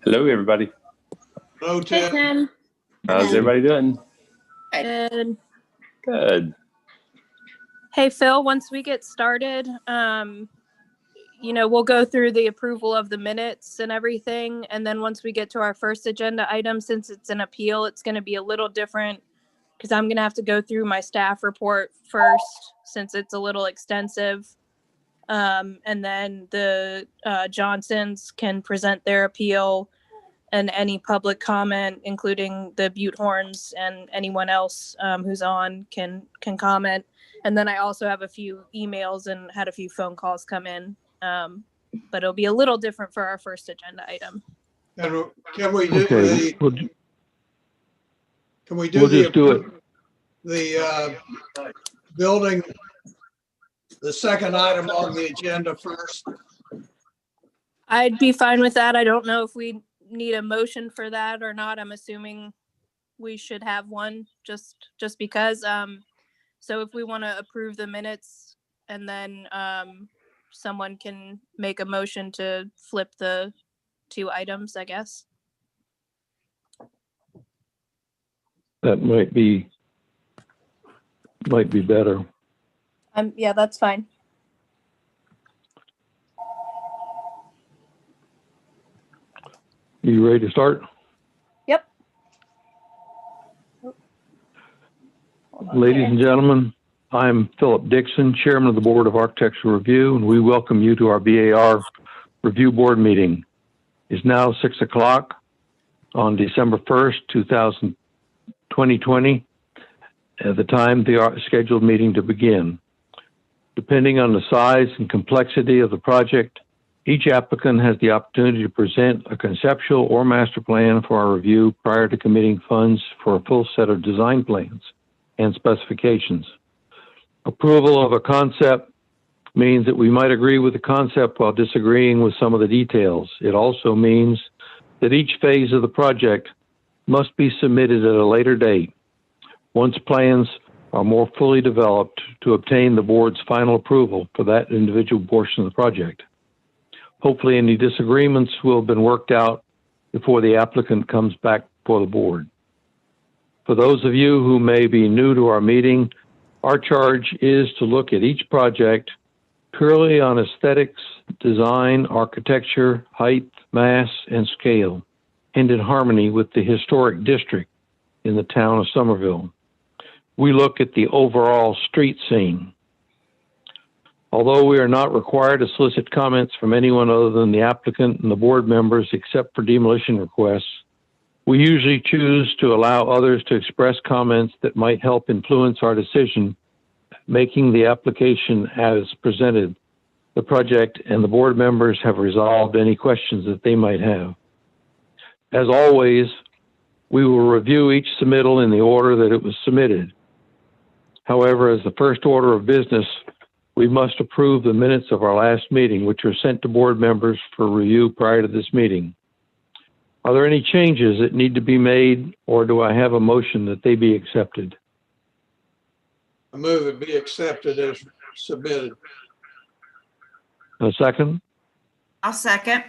Hello, everybody. Hello, Hey, Tim. Tim. How's everybody doing? Good. Good. Hey, Phil, once we get started, we'll go through the approval of the minutes and everything. And then once we get to our first agenda item, since it's an appeal, it's going to be a little different because I'm going to have to go through my staff report first since it's a little extensive. And then the Johnsons can present their appeal, and any public comment, including the Butte Horns and anyone else who's on can comment. And then I also have a few emails and had a few phone calls come in, but it'll be a little different for our first agenda item. And can we do Okay, we'll just do it. the building, the second item on the agenda first? I'd be fine with that. I don't know if we need a motion for that or not. I'm assuming we should have one just because. So if we want to approve the minutes and then someone can make a motion to flip the two items, I guess. That might be better. Yeah, that's fine. You ready to start? Yep. Ladies and gentlemen, I'm Philip Dixon, Chairman of the Board of Architectural Review, and we welcome you to our BAR Review Board meeting. It's now 6 o'clock on December 1st, 2020, at the time the scheduled meeting to begin. Depending on the size and complexity of the project, each applicant has the opportunity to present a conceptual or master plan for our review prior to committing funds for a full set of design plans and specifications. Approval of a concept means that we might agree with the concept while disagreeing with some of the details. It also means that each phase of the project must be submitted at a later date, once plans are more fully developed, to obtain the board's final approval for that individual portion of the project. Hopefully any disagreements will have been worked out before the applicant comes back before the board. For those of you who may be new to our meeting, our charge is to look at each project purely on aesthetics, design, architecture, height, mass, and scale, and in harmony with the historic district in the town of Somerville. We look at the overall street scene. Although we are not required to solicit comments from anyone other than the applicant and the board members except for demolition requests, we usually choose to allow others to express comments that might help influence our decision, making the application as presented. The project and the board members have resolved any questions that they might have. As always, we will review each submittal in the order that it was submitted. However, as the first order of business, we must approve the minutes of our last meeting, which are sent to board members for review prior to this meeting. Are there any changes that need to be made, or do I have a motion that they be accepted? I move it be accepted as submitted. A second? I'll second.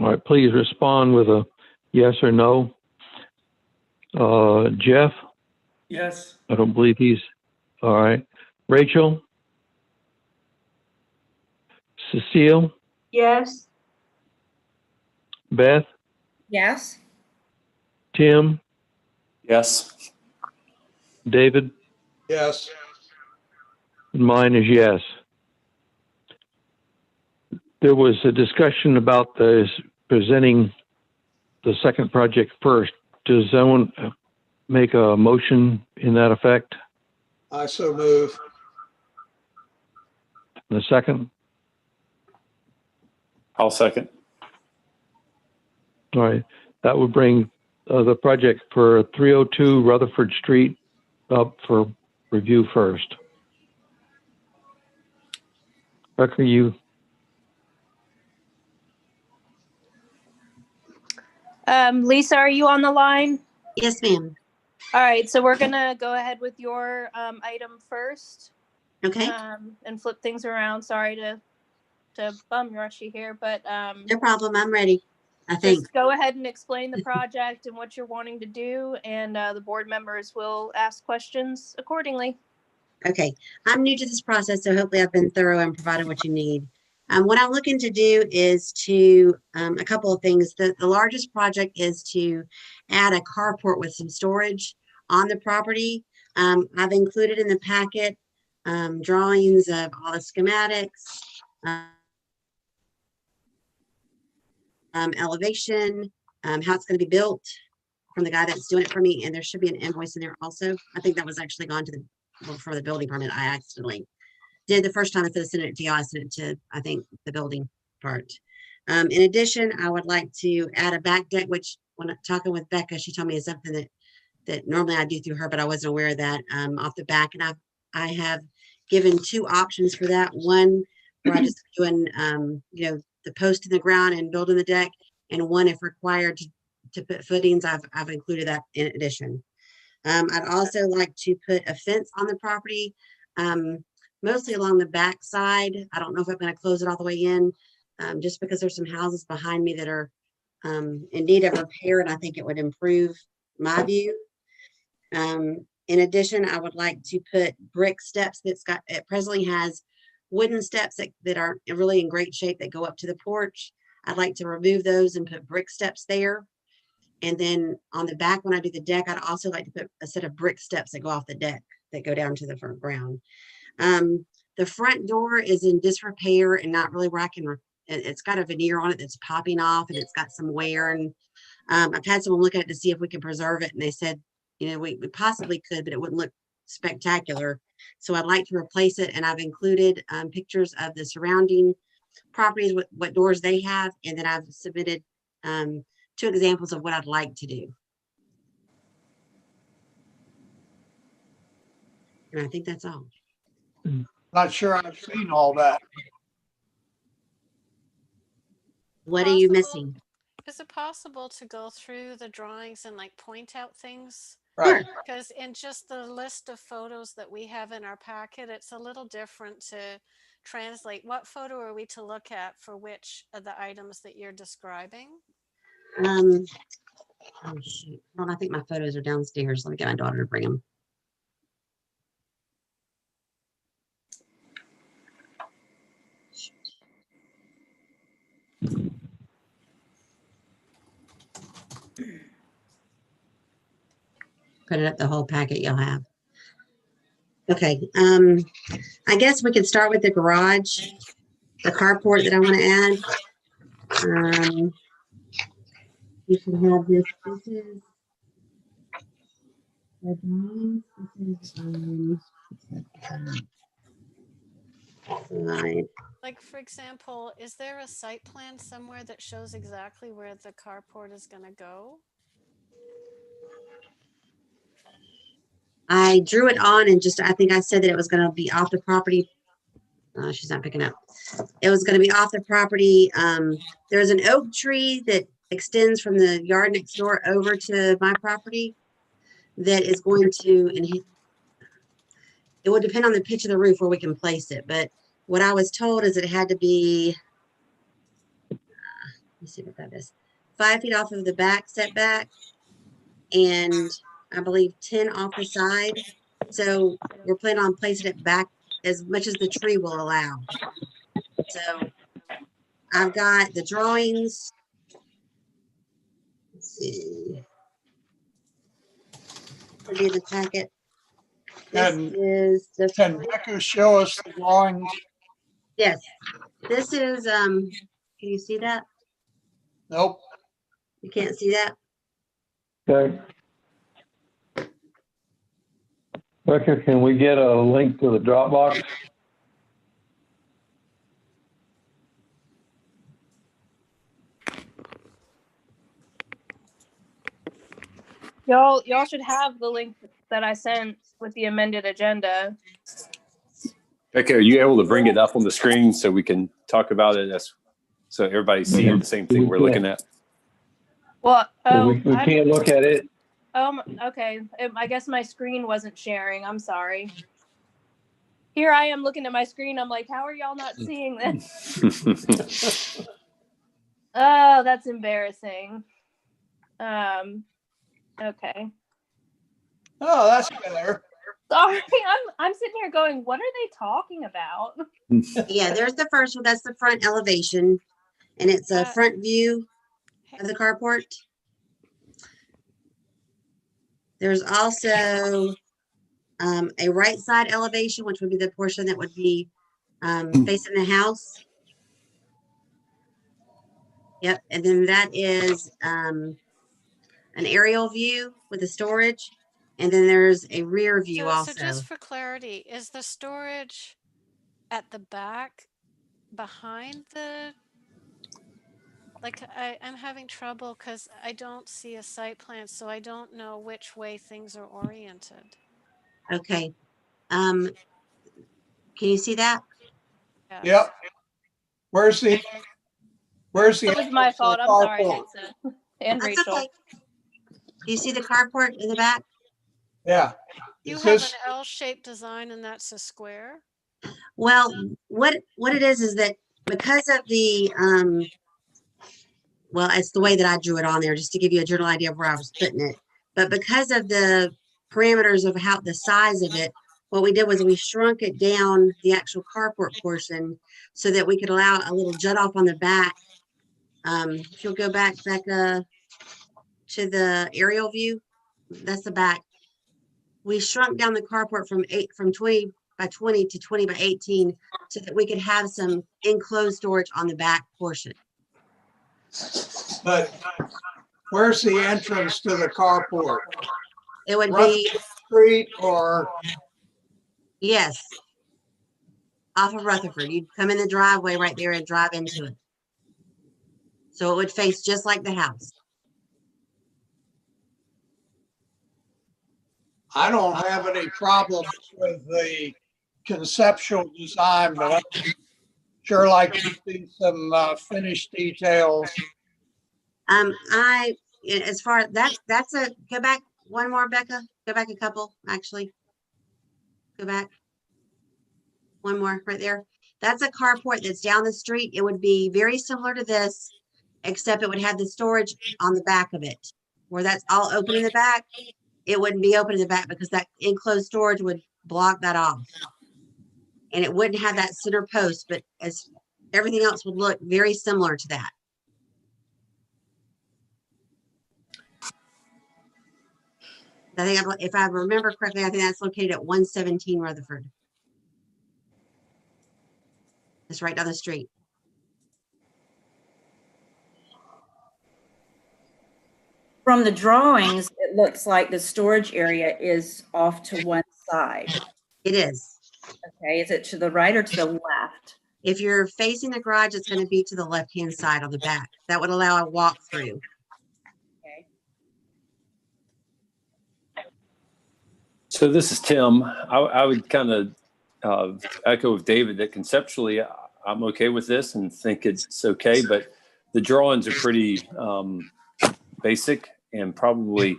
All right, please respond with a yes or no. Jeff? Yes. I don't believe he's, all right. Rachel? Cecile? Yes. Beth? Yes. Tim? Yes. David? Yes. Mine is yes. There was a discussion about this presenting the second project first. Does someone make a motion in that effect? I so move. The second? I'll second. All right. That would bring the project for 302 Rutherford Street up for review first. Rebecca, you? Lisa, are you on the line? Yes, ma'am. All right, so we're gonna go ahead with your item first. Okay. And flip things around. Sorry to to bum rush you here, but No problem. I'm ready. I think. just go ahead and explain the project and what you're wanting to do, and the board members will ask questions accordingly. Okay, I'm new to this process, so hopefully I've been thorough and provided what you need. What I'm looking to do is to, a couple of things. The largest project is to add a carport with some storage on the property. I've included in the packet drawings of all the schematics, elevation, how it's going to be built from the guy that's doing it for me, and there should be an invoice in there also. I think that was actually gone to the for the building permit. I accidentally did the first time. Instead of sending it to you, I sent it to, I think, the building part. In addition, I would like to add a back deck, which when talking with Becca, she told me is something that normally I do through her, but I wasn't aware of that off the back. And I have given two options for that. One where I just doing, the post in the ground and building the deck, and one if required to put footings. I've included that in addition. I'd also like to put a fence on the property, mostly along the back side. I don't know if I'm going to close it all the way in, just because there's some houses behind me that are in need of repair, and I think it would improve my view. In addition, I would like to put brick steps it presently has wooden steps that aren't really in great shape that go up to the porch. I'd like to remove those and put brick steps there. And then on the back, when I do the deck, I'd also like to put a set of brick steps that go off the deck that go down to the front ground. The front door is in disrepair and not really where I can, it's got a veneer on it that's popping off, and it's got some wear. And I've had someone look at it to see if we can preserve it. And they said, we possibly could, but it wouldn't look spectacular. So I'd like to replace it. And I've included pictures of the surrounding properties, what doors they have. And then I've submitted two examples of what I'd like to do. And I think that's all. Not sure I've seen all that. What are you Possible. missing? Is it possible to go through the drawings and like point out things? Right. Because in just the list of photos that we have in our packet, it's a little different to translate. What photo are we to look at for which of the items that you're describing? Oh shoot. Well, I think my photos are downstairs. Let me get my daughter to bring them. Put it up the whole packet you'll have. Okay. I guess we could start with the garage, the carport that I want to add. You should have this. This is the drawings. This is slide. Like, for example, is there a site plan somewhere that shows exactly where the carport is going to go? I drew it on and I think I said that it was going to be off the property. She's not picking up. It was going to be off the property. There's an oak tree that extends from the yard next door over to my property that is going to, and it would depend on the pitch of the roof where we can place it. But what I was told is it had to be, let's see what that is, 5 feet off of the back setback, and I believe 10 off the side. So we're planning on placing it back as much as the tree will allow. So I've got the drawings. Let's see. Put it in the packet. This is the. Can Becca show us the drawings? Yes. This is, can you see that? Nope. You can't see that? Okay. Becca, can we get a link to the Dropbox? Y'all should have the link that I sent with the amended agenda. Becca, are you able to bring it up on the screen so we can talk about it so everybody's seeing the same thing we're looking at? Well, we can't look at it. Okay. I guess my screen wasn't sharing. I'm sorry. Here I am looking at my screen. I'm like, how are y'all not seeing this? Oh, that's embarrassing. Okay. Oh, that's better. Sorry, I'm sitting here going, what are they talking about? Yeah, there's the first one. That's the front elevation. And it's a front view of the carport. There's also a right side elevation, which would be the portion that would be facing the house. Yep, and then that is an aerial view with the storage. And then there's a rear view So also. just for clarity, is the storage at the back behind the, like I'm having trouble because I don't see a site plan, so I don't know which way things are oriented. Okay. Can you see that? Yes. Yep. Where's the That was my entrance to the fault. I'm sorry, carport? Lisa. And That's Rachel. okay. Do you see the carport in the back? Yeah. You Is have this, an L-shaped design and that's a square? Well, what it is that because of the well, it's the way that I drew it on there, just to give you a general idea of where I was putting it. But because of the parameters of how the size of it, what we did was we shrunk it down the actual carport portion so that we could allow a little jut off on the back. If you'll go back to the aerial view, that's the back. We shrunk down the carport from 20 by 20 to 20 by 18 so that we could have some enclosed storage on the back portion. but where's the entrance to the carport? It would Rutherford be, Street or, yes, off of Rutherford. You'd come in the driveway right there and drive into it. So it would face just like the house. I don't have any problems with the conceptual design, but I'm sure like to see some finished details. As far as that's a, go back one more, Becca. Go back a couple, actually. Go back. One more right there. That's a carport that's down the street. It would be very similar to this, except it would have the storage on the back of it, where that's all open in the back. It wouldn't be open in the back because that enclosed storage would block that off. And it wouldn't have that center post, but as everything else would look very similar to that. I think, if I remember correctly, I think that's located at 117 Rutherford. It's right down the street. From the drawings, it looks like the storage area is off to one side. It is. Okay, is it to the right or to the left? If you're facing the garage, it's going to be to the left-hand side on the back. That would allow a walk through. Okay. So this is Tim. I would kind of echo with David that conceptually I'm okay with this and think it's okay, but the drawings are pretty basic and probably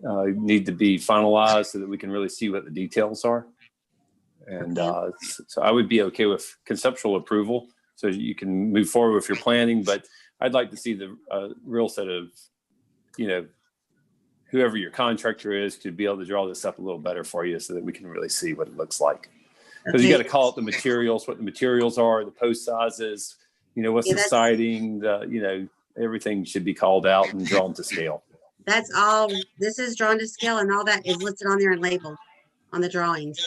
need to be finalized so that we can really see what the details are. And so I would be okay with conceptual approval so you can move forward with your planning, but I'd like to see the real set of, whoever your contractor is to be able to draw this up a little better for you so that we can really see what it looks like. Because you got to call out the materials, what the materials are, the post sizes, what's the siding, everything should be called out and drawn to scale. That's all. This is drawn to scale and all that is listed on there and labeled on the drawings.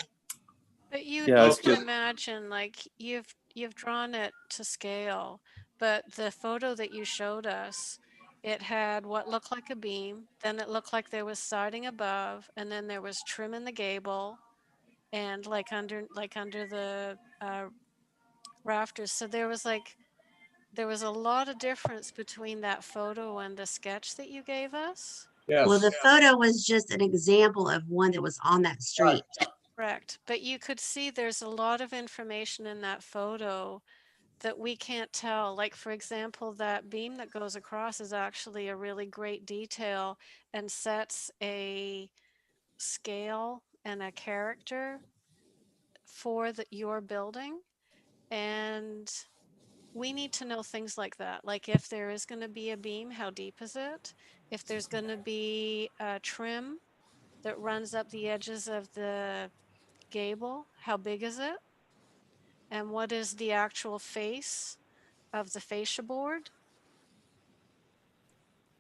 But you just imagine like you've drawn it to scale, but the photo that you showed us, it had what looked like a beam, then it looked like there was siding above, and then there was trim in the gable and like under the rafters. So there was a lot of difference between that photo and the sketch that you gave us. Yes. Well, the photo was just an example of one that was on that street. Correct. But you could see there's a lot of information in that photo that we can't tell. Like, for example, that beam that goes across is actually a really great detail and sets a scale and a character for your building. And we need to know things like that. Like if there is going to be a beam, how deep is it? If there's going to be a trim that runs up the edges of the gable, how big is it? And what is the actual face of the fascia board?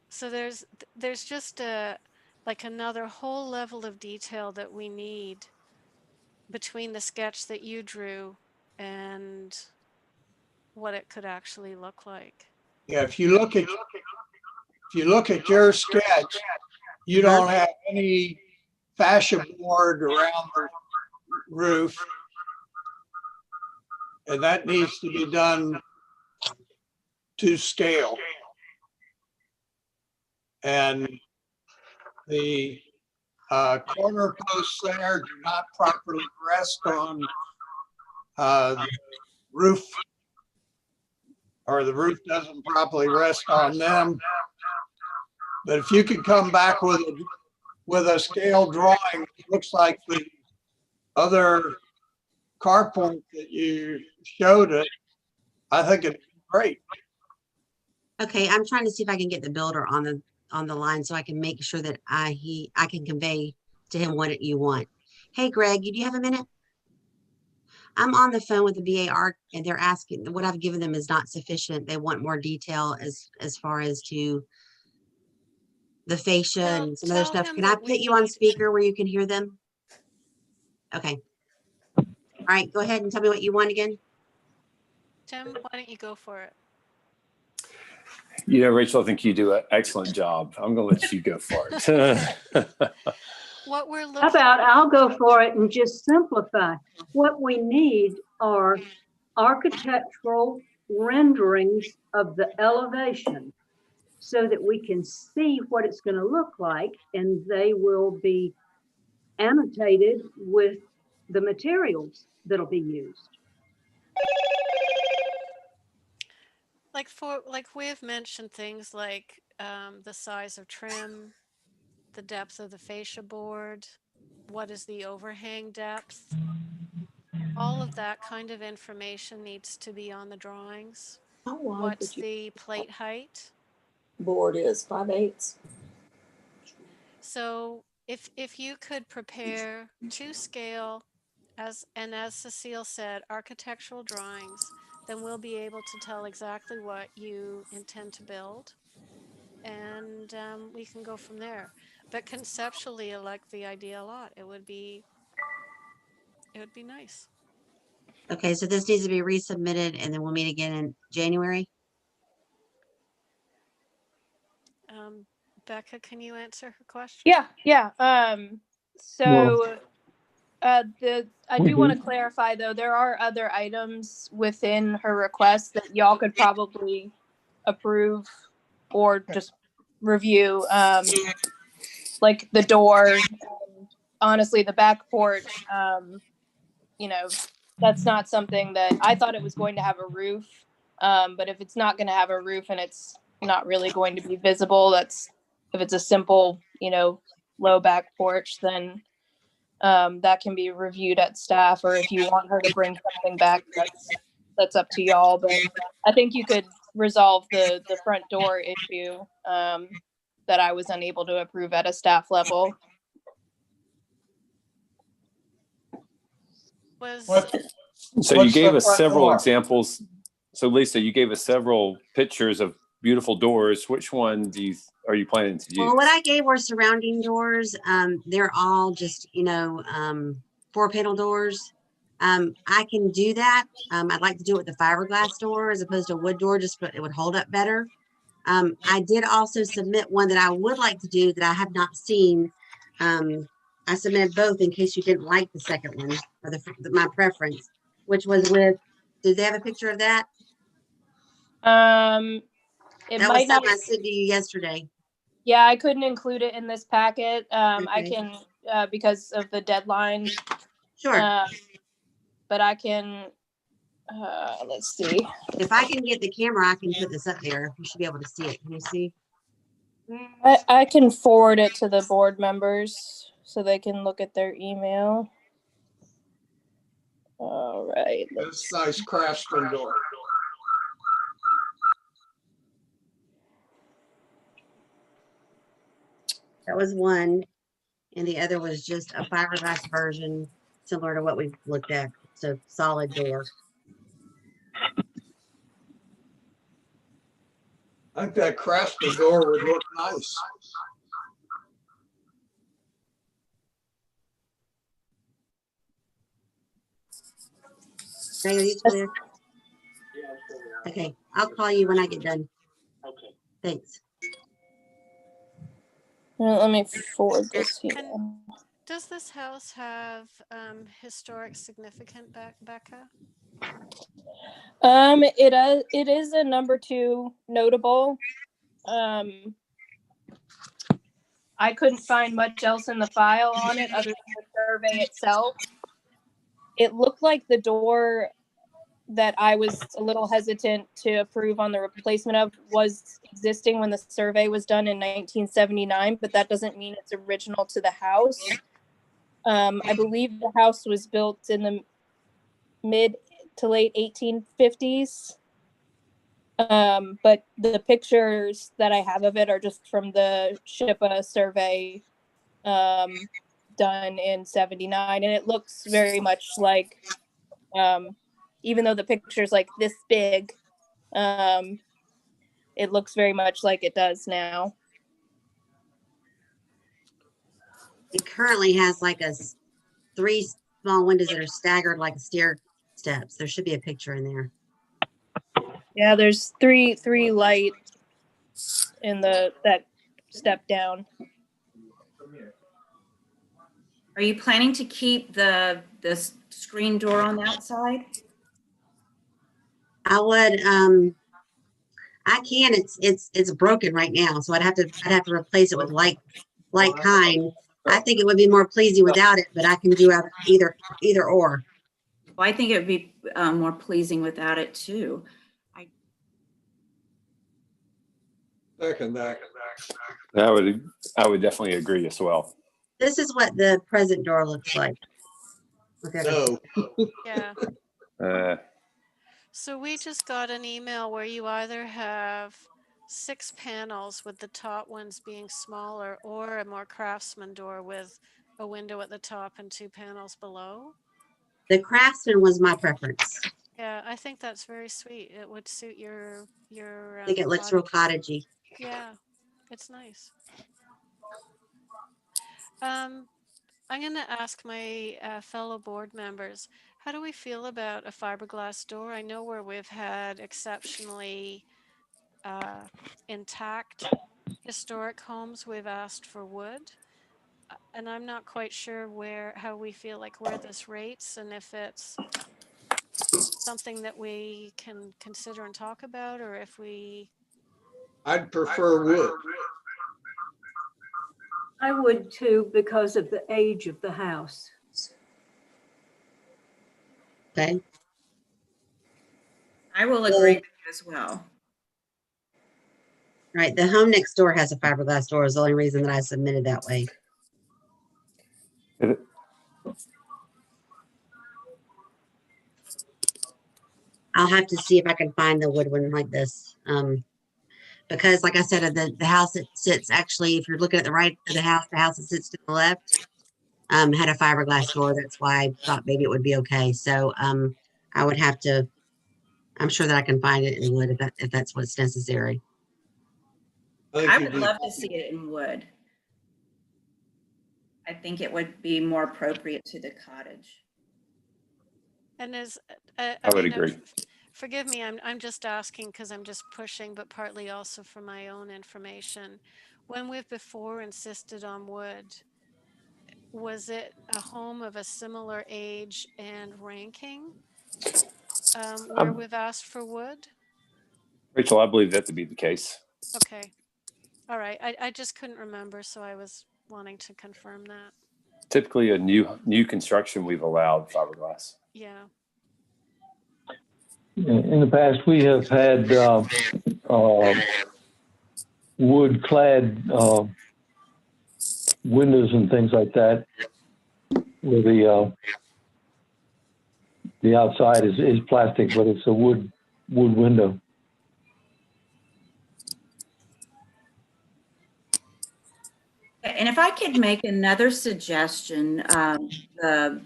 So there's just like another whole level of detail that we need between the sketch that you drew and what it could actually look like. Yeah, if you look at your sketch, you don't have any fascia board around the roof. And that needs to be done to scale. And the corner posts there do not properly rest on the roof, or the roof doesn't properly rest on them. But if you could come back with a scale drawing, it looks like the other carport that you showed it, I think it'd be great. Okay, I'm trying to see if I can get the builder on the line so I can make sure that I can convey to him what you want. Hey, Greg, do you have a minute? I'm on the phone with the BAR and they're asking, what I've given them is not sufficient. They want more detail as far as to the fascia and some other Tell stuff. him Can I that put we you on need- speaker where you can hear them? Okay. All right, go ahead and tell me what you want again. Tim, why don't you go for it? You know, Rachel, I think you do an excellent job. I'm going to let you go for it. What we're looking How about I'll go for it and just simplify. What we need are architectural renderings of the elevation so that we can see what it's going to look like, and they will be annotated with the materials that'll be used. like we've mentioned things like the size of trim, the depth of the fascia board, what is the overhang depth. All of that kind of information needs to be on the drawings. How wide What's would you the plate height? board is 5/8? So if you could prepare to scale, as Cecile said, architectural drawings, then we'll be able to tell exactly what you intend to build, and we can go from there. But conceptually, I like the idea a lot. It would be nice. Okay, so this needs to be resubmitted and then we'll meet again in January. Becca, can you answer her question? Yeah. So I do want to clarify though, there are other items within her request that y'all could probably approve or just review. Like the door, honestly, the back porch, you know, that's not something that I thought it was going to have a roof. But if it's not going to have a roof and it's not really going to be visible, if it's a simple, you know, low back porch, then that can be reviewed at staff, or if you want her to bring something back, that's up to y'all. But I think you could resolve the front door issue that I was unable to approve at a staff level. So you gave us several examples. So Lisa, you gave us several pictures of beautiful doors. Which one are you planning to use? Well, what I gave were surrounding doors. They're all just, 4-panel doors. I can do that. I'd like to do it with the fiberglass door as opposed to a wood door, just it would hold up better. I did also submit one that I would like to do that I have not seen. I submitted both in case you didn't like the second one or my preference, which was with, did they have a picture of that? It That might was not. something I sent to you yesterday. Yeah, I couldn't include it in this packet. I Okay. can, because of the deadline. Sure. But I can, let's see. If I can get the camera, I can put this up there. You should be able to see it. Can you see? I can forward it to the board members so they can look at their email. All right. This nice craftsman door. That was one, and the other was just a fiberglass version, similar to what we've looked at. It's a solid door. I think that craftsman door would look nice. Ray, are you still there? Okay, I'll call you when I get done. Okay. Thanks. Let me forward this here. Does this house have historic significance, Becca? It is a number 2 notable. I couldn't find much else in the file on it other than the survey itself. It looked like the door that I was a little hesitant to approve on the replacement of was existing when the survey was done in 1979, but that doesn't mean it's original to the house. I believe the house was built in the mid to late 1850s. But the pictures that I have of it are just from the SHPA survey done in 79. And it looks very much like, even though the picture's like this big, it looks very much like it does now. It currently has like 3 small windows that are staggered like stair steps. There should be a picture in there. Yeah, there's three lights in that step down. Are you planning to keep the screen door on the outside? I would, I can, it's broken right now, so I'd have to replace it with like kind. I think it would be more pleasing without it, but I can do either or. Well, I think it would be more pleasing without it too. Second that. I would definitely agree as well. This is what the present door looks like. Okay. No. Yeah. So we just got an email where you either have 6 panels with the top ones being smaller or a more craftsman door with a window at the top and 2 panels below. The craftsman was my preference. Yeah, I think that's very sweet. It would suit your I think it looks real cottagey. Yeah, it's nice. I'm going to ask my fellow board members, how do we feel about a fiberglass door? I know where we've had exceptionally intact historic homes, we've asked for wood. And I'm not quite sure how we feel like where this rates and if it's something that we can consider and talk about, or if we... I'd prefer wood. I would too, because of the age of the house. Okay. I will agree with you as well. Right. The home next door has a fiberglass door is the only reason that I submitted that way. I'll have to see if I can find the wood one like this. Because like I said, the house that sits actually, if you're looking at the right of the house that sits to the left, had a fiberglass door. That's why I thought maybe it would be okay. So I would have to, I'm sure that I can find it in wood if that's what's necessary. I would love to see it in wood. I think it would be more appropriate to the cottage. And I would agree. Forgive me, I'm just asking because I'm just pushing, but partly also for my own information. When we've before insisted on wood, was it a home of a similar age and ranking where we've asked for wood? Rachel, I believe that to be the case. Okay. All right. I just couldn't remember, so I was wanting to confirm that. Typically a new construction, we've allowed fiberglass. Yeah. In the past, we have had wood-clad windows and things like that, where The outside is plastic, but it's a wood window. And if I could make another suggestion, the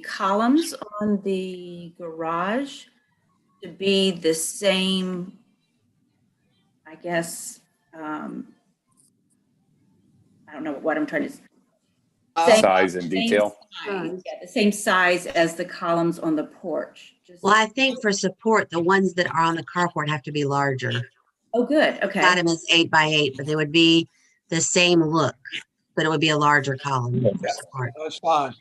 columns on the garage to be the same, I guess, I don't know what I'm trying to say. Size and detail. Yeah, the same size as the columns on the porch. Well, I think for support, the ones that are on the carport have to be larger. Oh, good. Okay. Got them as 8x8, but they would be the same look, but it would be a larger column for support. That's fine.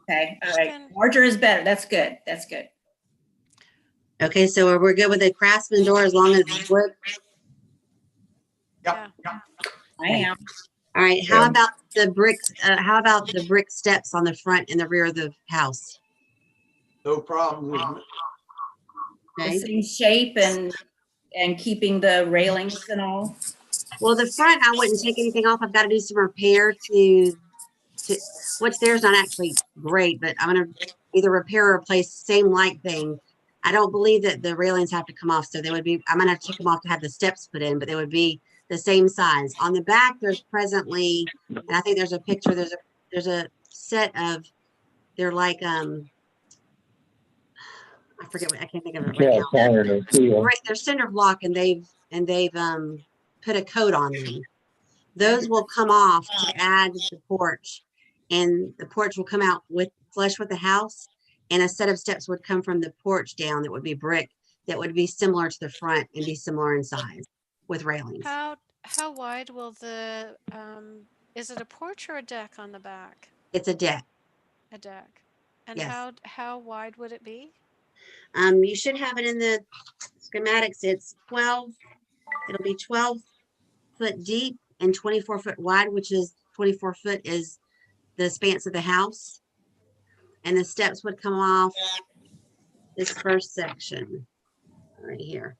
Okay. All right. Larger is better. That's good. That's good. Okay, so we're good with the Craftsman door as long as it's wood. Yep. I am. All right, how about the bricks? How about the brick steps on the front and the rear of the house? No problem with me. The Okay. same shape and keeping the railings and all. Well, the front, I wouldn't take anything off. I've got to do some repair to what's there's not actually great, but I'm gonna either repair or replace, same light thing. I don't believe that the railings have to come off, so they would be, I'm gonna have to take them off to have the steps put in, but they would be the same size. On the back, there's presently, and I think there's a picture, there's a set of, they're like, I forget what, I can't think of it right now. Right, they're cinder block and they've put a coat on them. Those will come off to add the porch, and the porch will come out with flush with the house, and a set of steps would come from the porch down that would be brick, that would be similar to the front and be similar in size with railings. How wide will the, is it a porch or a deck on the back? It's a deck. A deck. And Yes. how wide would it be? You should have it in the schematics. It's 12, it'll be 12 foot deep and 24 foot wide, which is 24 foot is the span of the house. And the steps would come off this first section right here.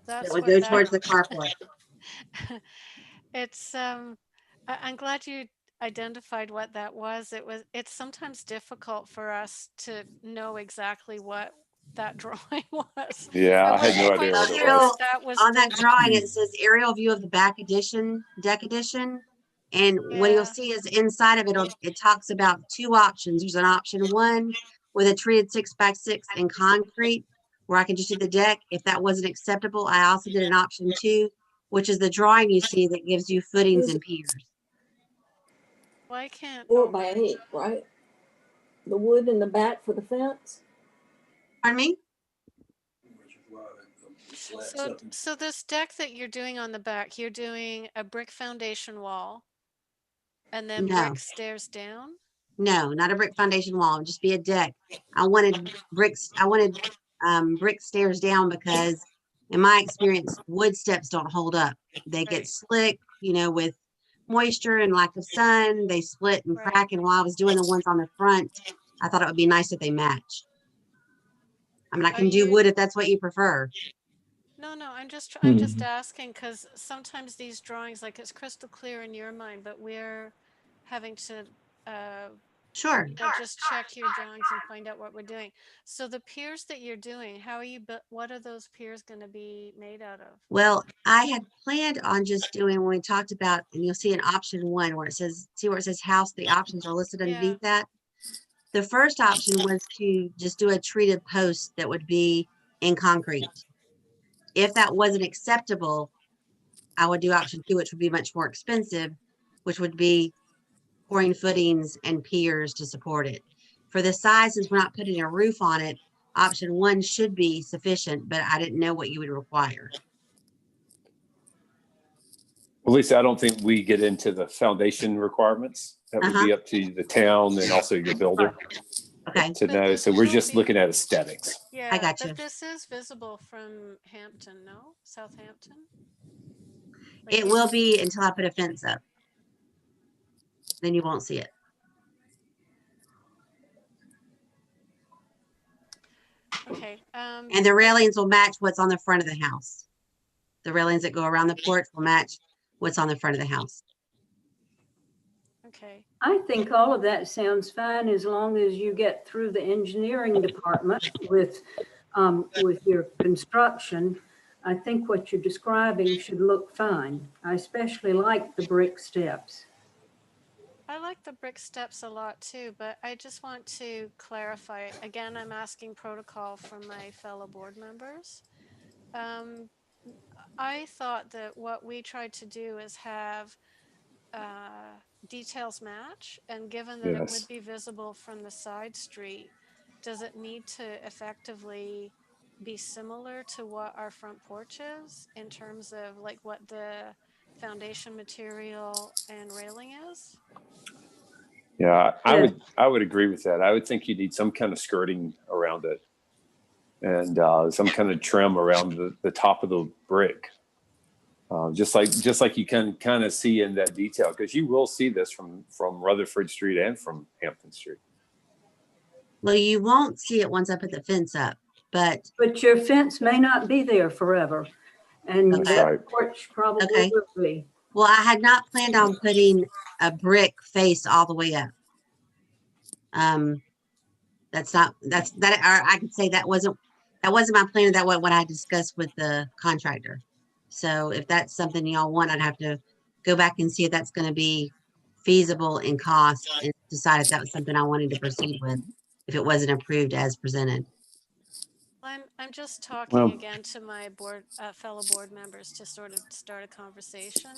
That's It would what go that- towards the carport. It's I'm glad you identified what that was. It's sometimes difficult for us to know exactly what that drawing was. Yeah, I had no wasn't idea quite what it sure was. if that was On that the- drawing, it says aerial view of the back addition, deck addition. And what Yeah. you'll see is inside of it, it talks about two options. There's an option one with a treated 6x6 in concrete, where I can just do the deck. If that wasn't acceptable, I also did an option two, which is the drawing you see that gives you footings and piers. Why can't 4x8, right? The wood in the back for the fence? Pardon me? so this deck that you're doing on the back, you're doing a brick foundation wall and then No. brick stairs down? No, not a brick foundation wall, it'd just be a deck. I wanted bricks, I wanted brick stairs down because in my experience, wood steps don't hold up. They get Right. slick, with moisture and lack of sun, they split and Right. crack. And while I was doing the ones on the front, I thought it would be nice if they match. I mean, I Are can do you- wood if that's what you prefer. No, I'm just asking because sometimes these drawings, like it's crystal clear in your mind, but we're having to Sure. just check your drawings and find out what we're doing. So the piers that you're doing, how are you? What are those piers going to be made out of? Well, I had planned on just doing, when we talked about, and you'll see in option one where it says, see where it says house, the options are listed underneath that. The first option was to just do a treated post that would be in concrete. If that wasn't acceptable, I would do option two, which would be much more expensive, which would be pouring footings and piers to support it. For the size, since we're not putting a roof on it, option one should be sufficient, but I didn't know what you would require. At least I don't think we get into the foundation requirements. That would be up to the town and also your builder Okay. to know. So we're just looking at aesthetics. Yeah, got you. But this is visible from Hampton, no? Southampton? Like It will be until I put a fence up. Then you won't see it. Okay. And the railings will match what's on the front of the house. The railings that go around the porch will match what's on the front of the house. Okay. I think all of that sounds fine as long as you get through the engineering department with your construction. I think what you're describing should look fine. I especially like the brick steps. I like the brick steps a lot too, but I just want to clarify. Again, I'm asking protocol from my fellow board members. I thought that what we tried to do is have details match, and given that it Yes. would be visible from the side street, does it need to effectively be similar to what our front porch is in terms of like what the foundation material and railing is? Yeah, Yes. I would agree with that. I would think you need some kind of skirting around it, and some kind of trim around the top of the brick, just like you can kind of see in that detail, because you will see this from Rutherford Street and from Hampton Street. Well, you won't see it once I put the fence up, but But your fence may not be there forever. And That's that right. porch probably Okay. will be. well, I had not planned on putting a brick face all the way up. That's not, or I could say that wasn't my plan. That was what I discussed with the contractor. So if that's something y'all want, I'd have to go back and see if that's going to be feasible in cost and decide if that was something I wanted to proceed with, if it wasn't approved as presented. I'm just talking Well- again to my fellow board members to sort of start a conversation.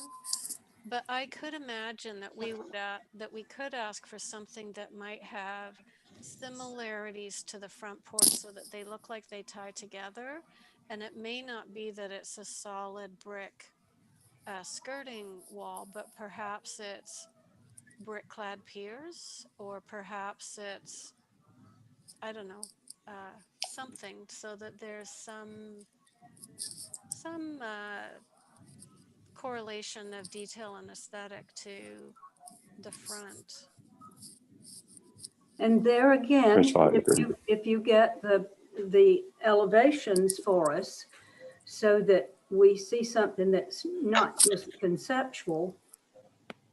But I could imagine that we could ask for something that might have similarities to the front porch so that they look like they tie together. And it may not be that it's a solid brick skirting wall, but perhaps it's brick clad piers, or perhaps it's, I don't know, something so that there's some correlation of detail and aesthetic to the front. And there again, Rachel, I agree. if you get the elevations for us so that we see something that's not just conceptual,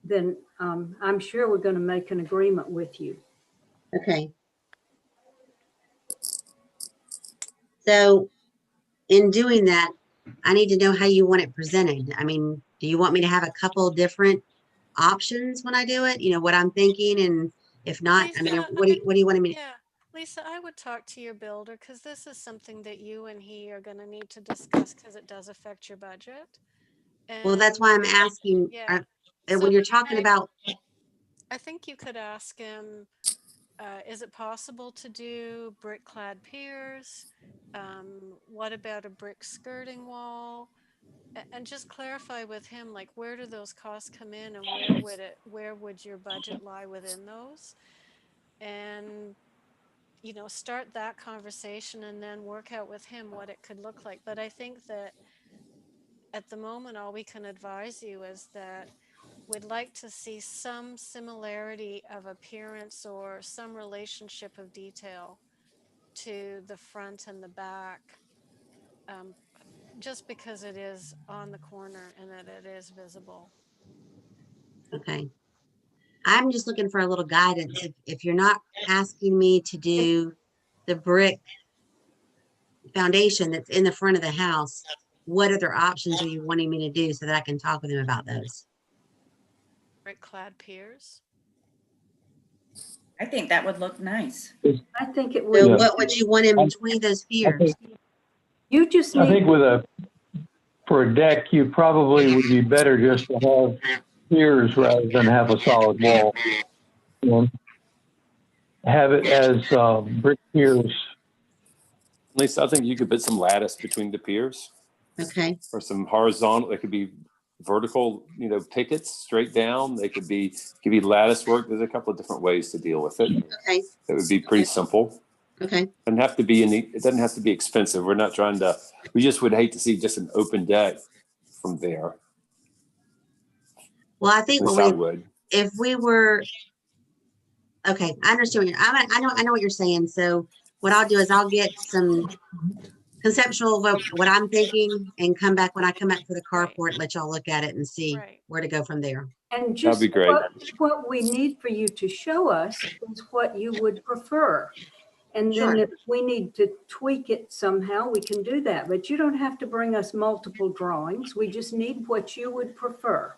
then I'm sure we're going to make an agreement with you. Okay. So in doing that, I need to know how you want it presented. I mean, do you want me to have a couple different options when I do it? You know, what I'm thinking, and if not, I mean, Lisa, what do you want me to? Yeah, Lisa, I would talk to your builder because this is something that you and he are going to need to discuss because it does affect your budget. Well, that's why I'm asking, Yeah. and So when you're talking about, I think you could ask him, is it possible to do brick clad piers? What about a brick skirting wall? And just clarify with him, like, where do those costs come in, and where would your budget lie within those? And, you know, start that conversation and then work out with him what it could look like. But I think that at the moment, all we can advise you is that we'd like to see some similarity of appearance or some relationship of detail to the front and the back, just because it is on the corner and that it is visible. okay. I'm just looking for a little guidance. If you're not asking me to do the brick foundation that's in the front of the house, what other options are you wanting me to do so that I can talk with him about those? Brick clad piers. I think that would look nice. I think it So would. what would you want in between those piers? You just I need, think for a deck, you probably would be better just to have piers rather than have a solid wall. You know, have it as brick piers. Lisa, I think you could put some lattice between the piers, Okay, or some horizontal. It could be vertical, you know, pickets straight down. They could be lattice work. There's a couple of different ways to deal with it. okay, It would be pretty simple. okay. It doesn't have to be expensive. We're not trying to. We just would hate to see just an open deck from there. Well, I think At least I would. if we were, okay, I understand what I know what you're saying. So what I'll do is I'll get some conceptual, what I'm thinking, and come back when I come back for the Right. carport, let y'all look at it and see Right. where to go from there. And just be great. what we need for you to show us is what you would prefer. And then Sure. if we need to tweak it somehow, we can do that. But you don't have to bring us multiple drawings. We just need what you would prefer.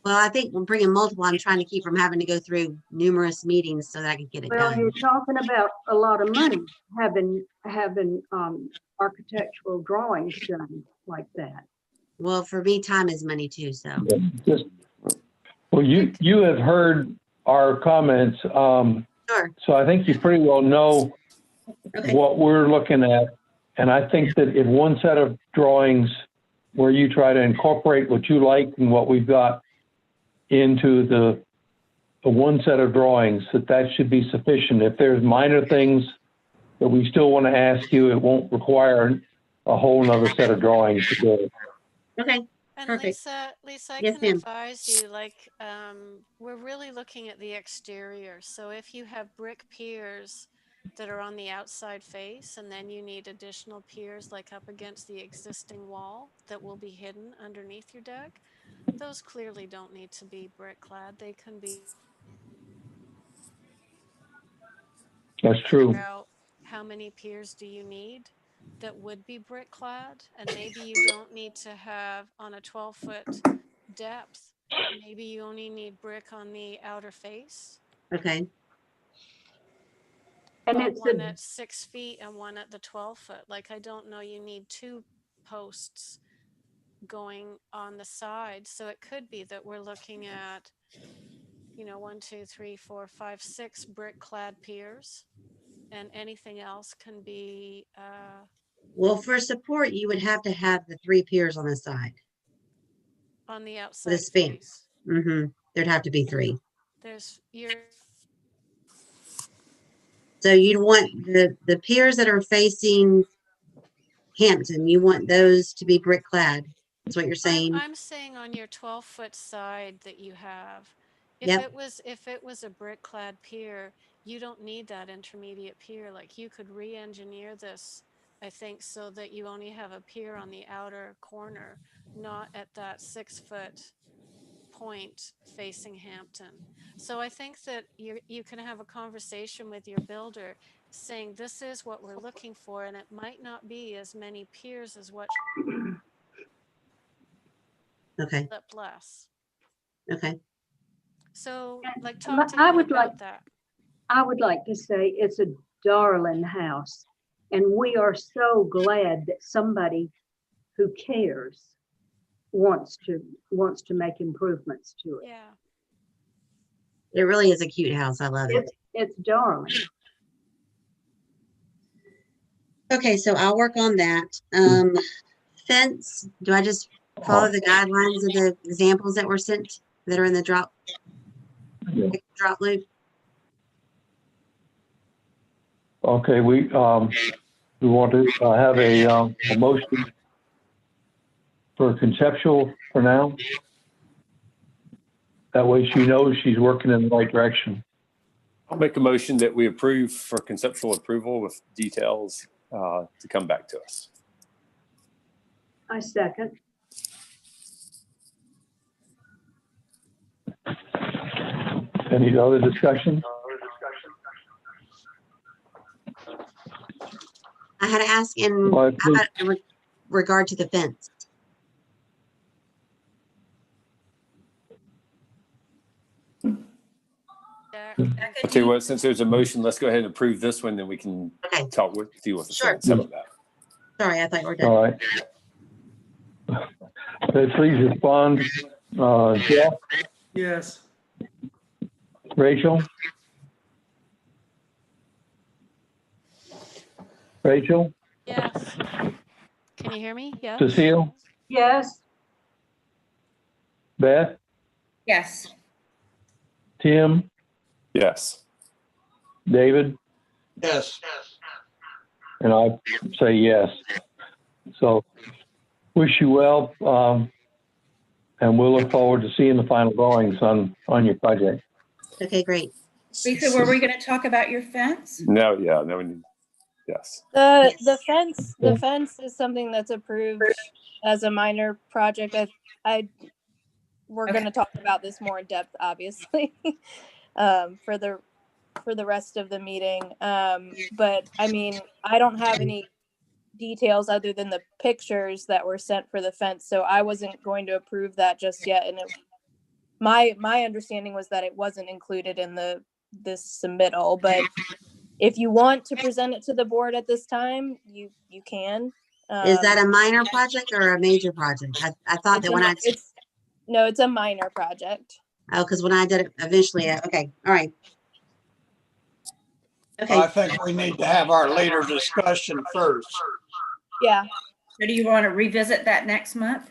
Well, I think we're bringing multiple. I'm trying to keep from having to go through numerous meetings so that I can get it Well, done. you're talking about a lot of money, having architectural drawings done like that. Well, for me, time is money too, so. Well, you have heard our comments, Sure. so I think you pretty well know Okay. what we're looking at. And I think that if one set of drawings where you try to incorporate what you like and what we've got into the one set of drawings, that should be sufficient. If there's minor things that we still want to ask you, it won't require a whole nother set of drawings to do it. Okay. And Perfect. Lisa, I Yes, can ma'am. advise you, like, we're really looking at the exterior. So if you have brick piers that are on the outside face, and then you need additional piers like up against the existing wall that will be hidden underneath your deck, those clearly don't need to be brick clad. They can be. That's true. Figure out how many piers do you need that would be brick clad, and maybe you don't need to have on a 12-foot depth. Maybe you only need brick on the outer face. Okay. And but it's one a, at 6 feet and one at the 12-foot. Like, I don't know, you need 2 posts going on the side. So it could be that we're looking at, 1, 2, 3, 4, 5, 6 brick clad piers, and anything else can be Well, for support, you would have to have the 3 piers on the side. on the The outside span. face. Mm-hmm. There'd have to be 3. There's your So you'd want the piers that are facing Hampton, you want those to be brick clad. That's what you're saying? I'm saying on your 12-foot side that you have, if Yep. it was a brick clad pier, you don't need that intermediate pier. Like, you could re-engineer this, I think, so that you only have a pier on the outer corner, not at that 6-foot point facing Hampton. So I think that you can have a conversation with your builder saying, this is what we're looking for, and it might not be as many piers as what Okay. less. Okay. So, like, I talk to him would about like- that. I would like to say it's a darling house. And we are so glad that somebody who cares wants to make improvements to it. Yeah. It really is a cute house. I love it. It's darling. Okay, so I'll work on that. Fence, do I just follow the guidelines of the examples that were sent that are in the drop loop? Okay, we want to have a motion for conceptual for now. That way she knows she's working in the right direction. I'll make a motion that we approve for conceptual approval with details to come back to us. I second. Any other discussion? I had to ask in Well, regard to the fence. I'll tell you what, since there's a motion, let's go ahead and approve this one, then we can Okay, deal with the Sure. fence. How about that? sorry, I thought you were done. All right. Okay, please respond. Jeff, Yes. Rachel? Rachel, Yes. Can you hear me? Yes. Cecile, Yes, Beth, Yes. Tim, Yes. David, Yes. and I say yes. So wish you well, and we'll look forward to seeing the final drawings on your project. Okay, great. Lisa, were we going to talk about your fence? No, yeah, no, we need. Yes. The fence is something that's approved as a minor project. We're Okay. going to talk about this more in depth, obviously, for the rest of the meeting. But I mean, I don't have any details other than the pictures that were sent for the fence, so I wasn't going to approve that just yet. And my understanding was that it wasn't included in this submittal. But if you want to present it to the board at this time, you can. Is that a minor project or a major project? I thought that when it's a minor project. because when I did it eventually, okay, all right. Okay, I think we need to have our later discussion first. Yeah. So do you want to revisit that next month?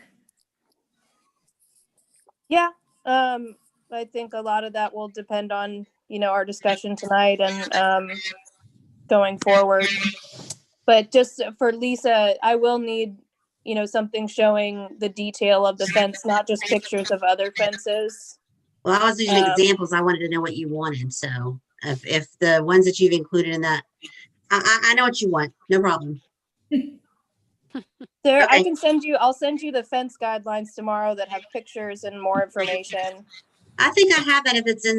Yeah. I think a lot of that will depend on, our discussion tonight and going forward. But just for Lisa, I will need, something showing the detail of the fence, not just pictures of other fences. well, I was using examples. I wanted to know what you wanted. So if the ones that you've included in that, I know what you want. No problem. There, Okay. I'll send you the fence guidelines tomorrow that have pictures and more information. I think I have that. If it's in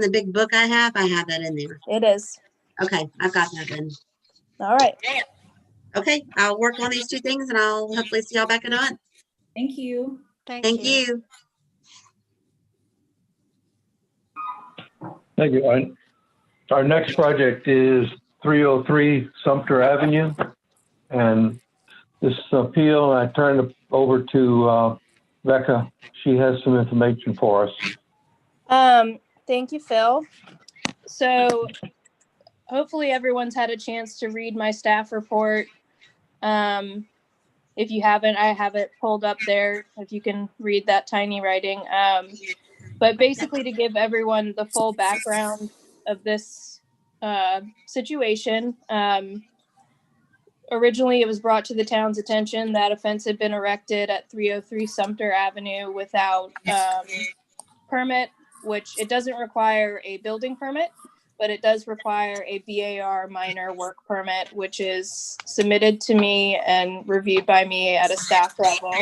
the big book I have that in there. It is. Okay, I've got that then. All right. Okay, I'll work on these two things and I'll hopefully see y'all back in a month. Thank you. Thank you. Thank you. Our next project is 303 Sumter Avenue. And this appeal, I turn it over to Becca. She has some information for us. Thank you, Phil. So hopefully everyone's had a chance to read my staff report. If you haven't, I have it pulled up there if you can read that tiny writing. But basically to give everyone the full background of this situation, originally it was brought to the town's attention that a fence had been erected at 303 Sumter Avenue without permit, which it doesn't require a building permit, but it does require a BAR minor work permit, which is submitted to me and reviewed by me at a staff level.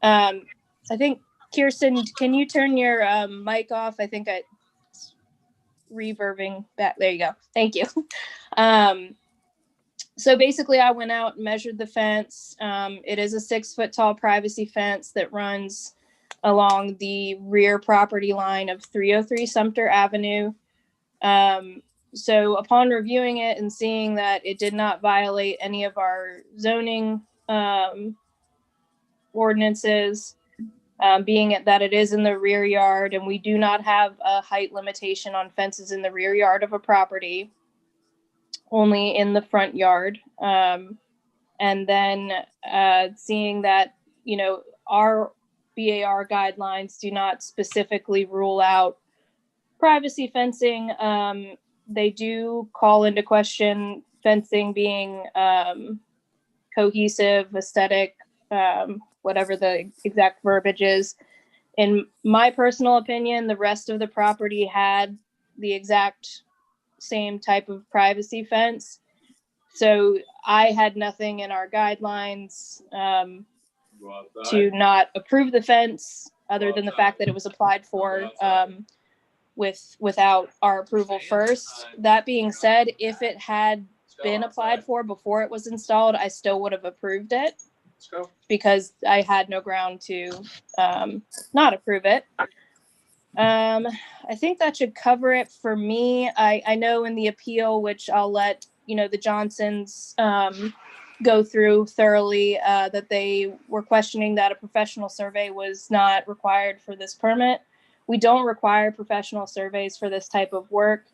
I think, Kirsten, can you turn your mic off? I think it's reverbing back. There you go. Thank you. So basically I went out and measured the fence. It is a 6-foot tall privacy fence that runs along the rear property line of 303 Sumter Avenue. So upon reviewing it and seeing that it did not violate any of our zoning ordinances, being that it is in the rear yard and we do not have a height limitation on fences in the rear yard of a property, only in the front yard. And then seeing that, our BAR guidelines do not specifically rule out privacy fencing. They do call into question fencing being cohesive, aesthetic, whatever the exact verbiage is. In my personal opinion, the rest of the property had the exact same type of privacy fence. So I had nothing in our guidelines to not approve the fence other than the fact that it was applied for without our approval first. That being said, if it had been applied for before it was installed, I still would have approved it because I had no ground to not approve it. I think that should cover it for me. I know in the appeal, which I'll let the Johnsons go through thoroughly, that they were questioning that a professional survey was not required for this permit. We don't require professional surveys for this type of work.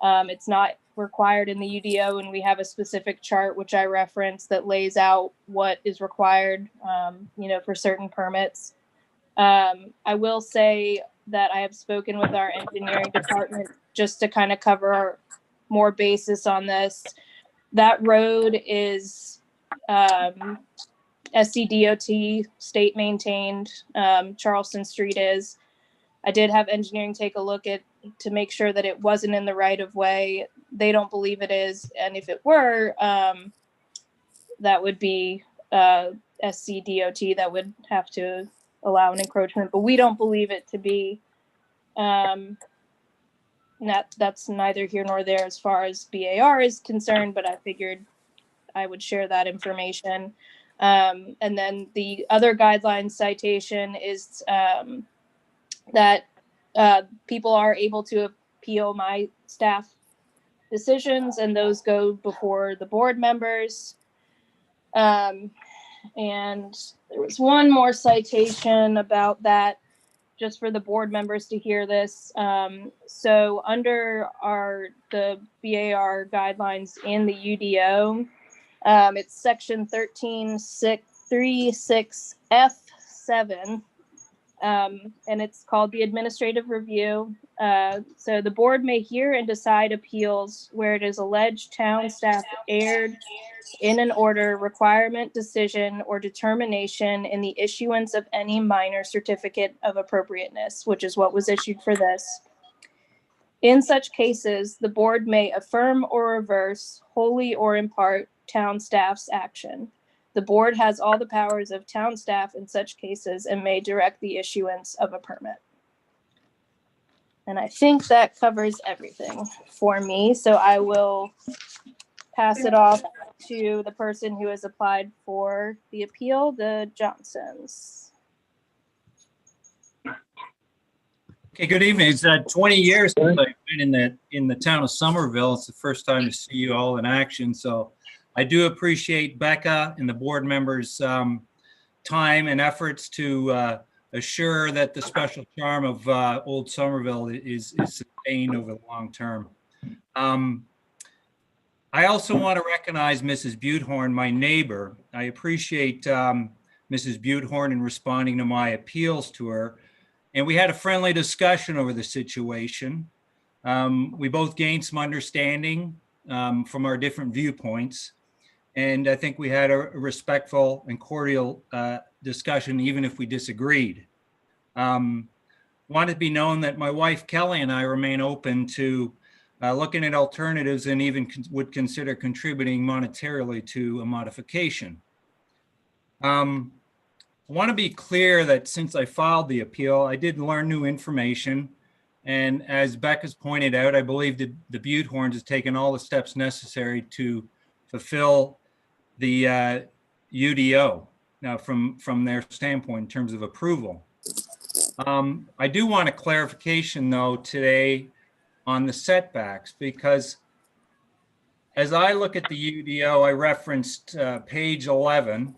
It's not required in the UDO, and we have a specific chart which I referenced that lays out what is required, for certain permits. I will say that I have spoken with our engineering department just to kind of cover more basis on this. That road is SCDOT state maintained. Charleston Street is. I did have engineering take a look at to make sure that it wasn't in the right of way. they don't believe it is. And if it were, that would be SCDOT that would have to allow an encroachment, but we don't believe it to be. That's neither here nor there as far as BAR is concerned, but I figured I would share that information. And then the other guideline citation is that people are able to appeal my staff decisions, and those go before the board members. And there was one more citation about that, just for the board members to hear this. So under the BAR guidelines in the UDO, it's section 1336F7, and it's called the administrative review. So the board may hear and decide appeals where it is alleged town staff erred in an order, requirement, decision, or determination in the issuance of any minor certificate of appropriateness, which is what was issued for this. In such cases, the board may affirm or reverse, wholly or in part, town staff's action. The board has all the powers of town staff in such cases and may direct the issuance of a permit. And I think that covers everything for me. So I will pass it off to the person who has applied for the appeal, the Johnsons. Okay, good evening. It's 20 years since I've been in the town of Somerville. It's the first time to see you all in action. So I do appreciate Becca and the board members' time and efforts to assure that the special charm of Old Somerville is sustained over the long term. I also want to recognize Mrs. Butehorn, my neighbor. I appreciate Mrs. Butehorn in responding to my appeals to her. And we had a friendly discussion over the situation. We both gained some understanding from our different viewpoints. And I think we had a respectful and cordial discussion, even if we disagreed. Want it to be known that my wife, Kelly, and I remain open to looking at alternatives and even would consider contributing monetarily to a modification. I want to be clear that since I filed the appeal, I did learn new information. And as Becca's pointed out, I believe that the Butehorns has taken all the steps necessary to fulfill the UDO now from their standpoint in terms of approval. I do want a clarification though today on the setbacks, because as I look at the UDO, I referenced page 11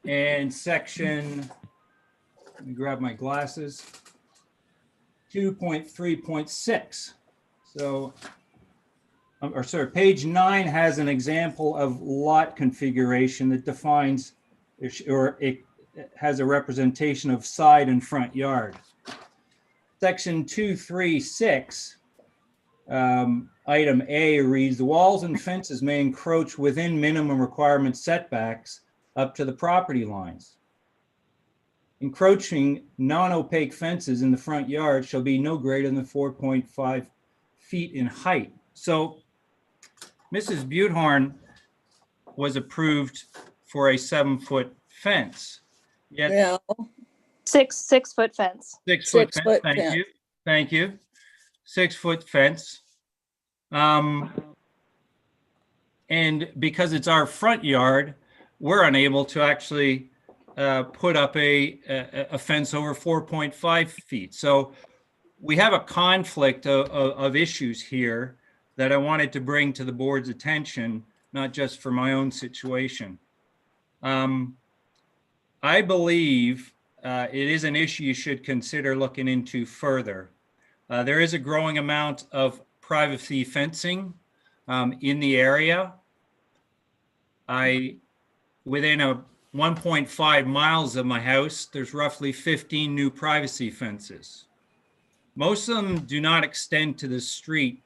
and section, let me grab my glasses, 2.3.6. So, or sorry, page 9 has an example of lot configuration that defines, or it has a representation of side and front yard. Section 236, item A reads, the walls and fences may encroach within minimum requirement setbacks up to the property lines. Encroaching non-opaque fences in the front yard shall be no greater than 4.5 feet in height. So Mrs. Butehorn was approved for a 7-foot fence. Yet Yeah, 6-foot fence. 6-foot fence, 6-foot thank fence. you, thank you. 6-foot fence. And because it's our front yard, we're unable to actually put up a fence over 4.5 feet. So we have a conflict of issues here that I wanted to bring to the board's attention, not just for my own situation. I believe it is an issue you should consider looking into further. There is a growing amount of privacy fencing in the area. Within a 1.5 miles of my house, there's roughly 15 new privacy fences. Most of them do not extend to the street,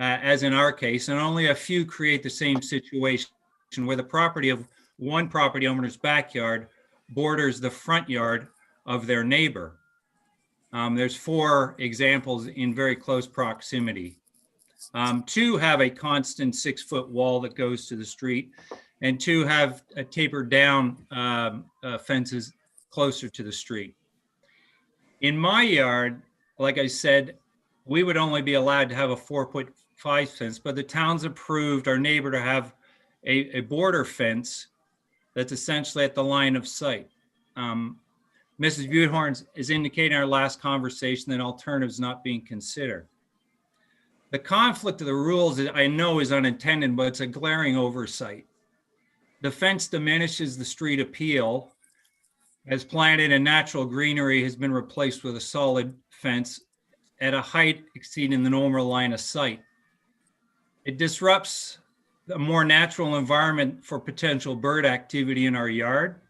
as in our case, and only a few create the same situation where the property of one property owner's backyard borders the front yard of their neighbor. There's 4 examples in very close proximity. 2 have a constant 6-foot wall that goes to the street, and 2 have a tapered down fences closer to the street. In my yard, like I said, we would only be allowed to have a 4.5 fence, but the town's approved our neighbor to have a border fence that's essentially at the line of sight. Mrs. Buthorn is indicating in our last conversation that alternatives not being considered. The conflict of the rules, I know, is unintended, but it's a glaring oversight. The fence diminishes the street appeal, as planted and natural greenery has been replaced with a solid fence at a height exceeding the normal line of sight. It disrupts a more natural environment for potential bird activity in our yard.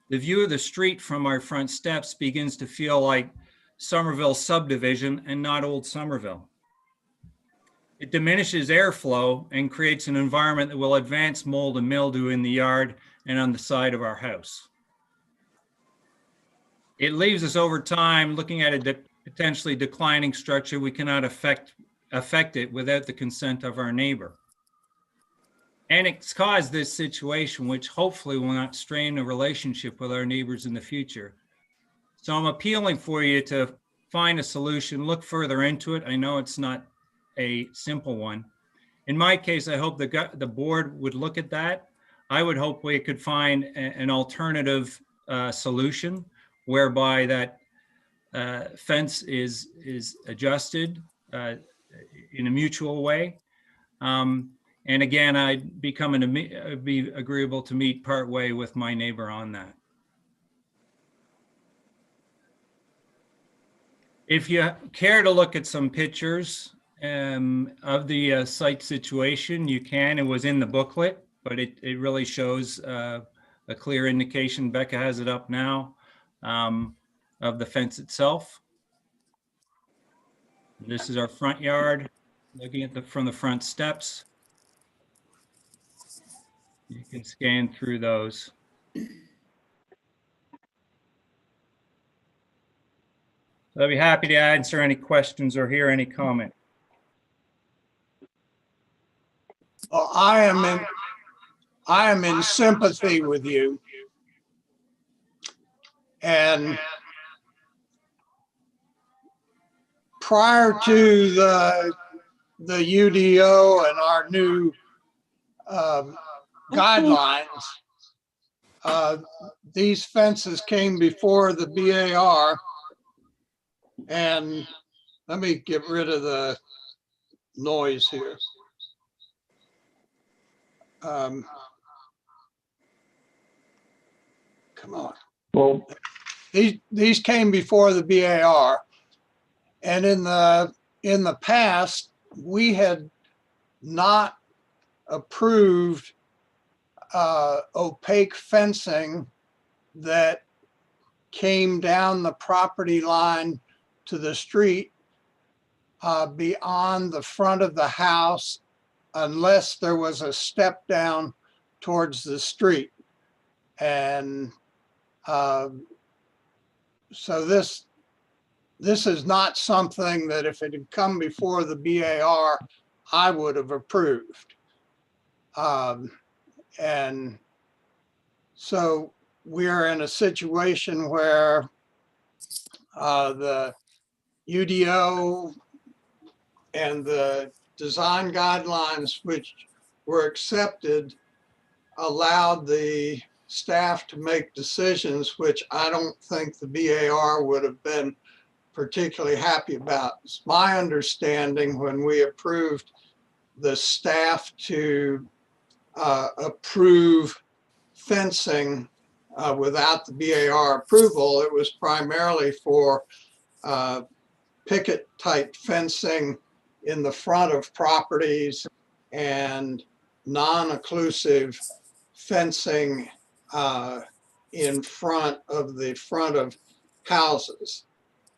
The view of the street from our front steps begins to feel like Somerville subdivision and not Old Somerville. It diminishes airflow and creates an environment that will advance mold and mildew in the yard and on the side of our house. It leaves us over time looking at a potentially declining structure. We cannot affect it without the consent of our neighbor. And it's caused this situation, which hopefully will not strain the relationship with our neighbors in the future. So I'm appealing for you to find a solution, look further into it. I know it's not a simple one. In my case, I hope the board would look at that. I would hope we could find an alternative solution whereby that fence is adjusted in a mutual way. And again, I'd be agreeable to meet part way with my neighbor on that. If you care to look at some pictures of the site situation, you can. It was in the booklet, but it really shows a clear indication. Becca has it up now of the fence itself. This is our front yard, looking at from the front steps. You can scan through those. So I'd be happy to answer any questions or hear any comment. Well, I am in sympathy with you. And prior to the UDO and our new guidelines, these fences came before the BAR. And let me get rid of the noise here. Come on. Well, These came before the BAR. And in the past, we had not approved opaque fencing that came down the property line to the street beyond the front of the house unless there was a step down towards the street. And so this is not something that if it had come before the BAR, I would have approved. And so we're in a situation where the UDO and the design guidelines which were accepted allowed the staff to make decisions which I don't think the BAR would have been particularly happy about. It's my understanding when we approved the staff to approve fencing without the BAR approval, it was primarily for picket type fencing in the front of properties and non-occlusive fencing in front of houses.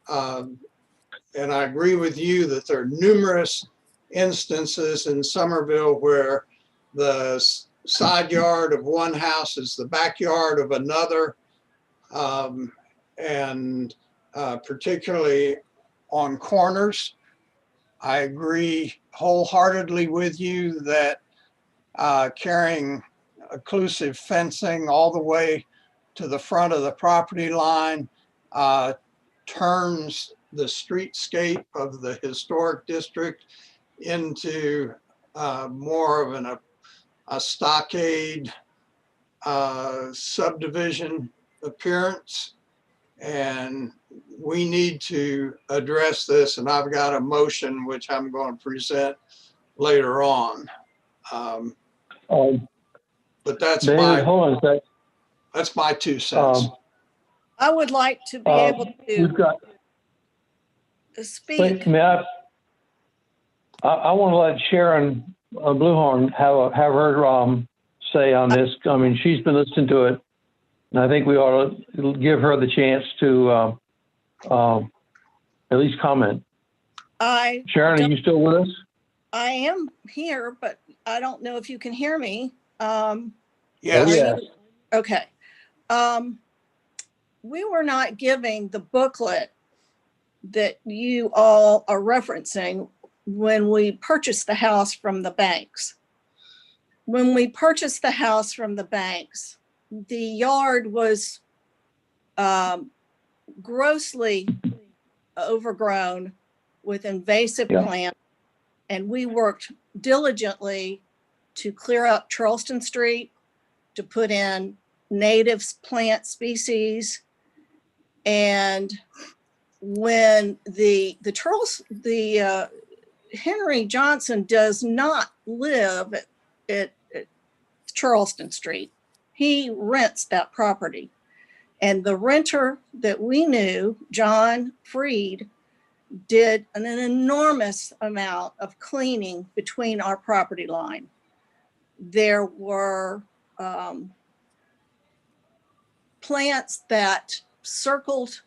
And I agree with you that there are numerous instances in Somerville where the side yard of one house is the backyard of another. And particularly on corners. I agree wholeheartedly with you that carrying occlusive fencing all the way to the front of the property line turns the streetscape of the historic district into more of a stockade subdivision appearance. And we need to address this, and I've got a motion which I'm going to present later on. But that's David, hold on a sec. that's my 2 cents. I would like to be able We've got, to speak. wait, may I want to let Sharon Bluehorn have her say on this. I mean, she's been listening to it, and I think we ought to give her the chance to at least comment. Sharon, are you still with us? I am here, but I don't know if you can hear me. Yes. Okay. We were not giving the booklet that you all are referencing when we purchased the house from the banks. When we purchased the house from the banks, the yard was grossly overgrown with invasive plants, and we worked diligently to clear up Charleston Street, to put in native plant species. And when the Henry Johnson does not live at Charleston Street. He rents that property. And the renter that we knew, John Freed, did an enormous amount of cleaning between our property line. There were plants that circled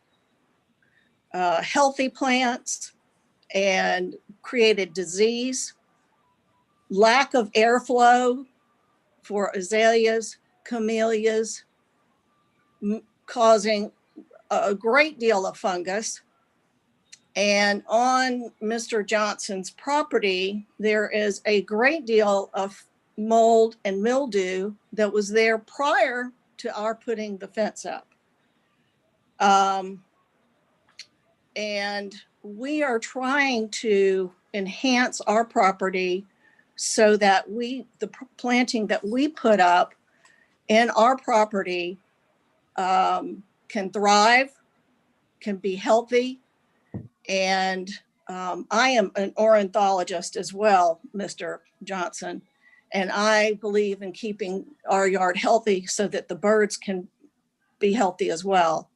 healthy plants and created disease, lack of airflow for azaleas, camellias, causing a great deal of fungus. And on Mr. Johnson's property, there is a great deal of mold and mildew that was there prior to our putting the fence up. And we are trying to enhance our property so that the planting that we put up in our property can thrive, can be healthy. And I am an ornithologist as well, Mr. Johnson, and I believe in keeping our yard healthy so that the birds can be healthy as well.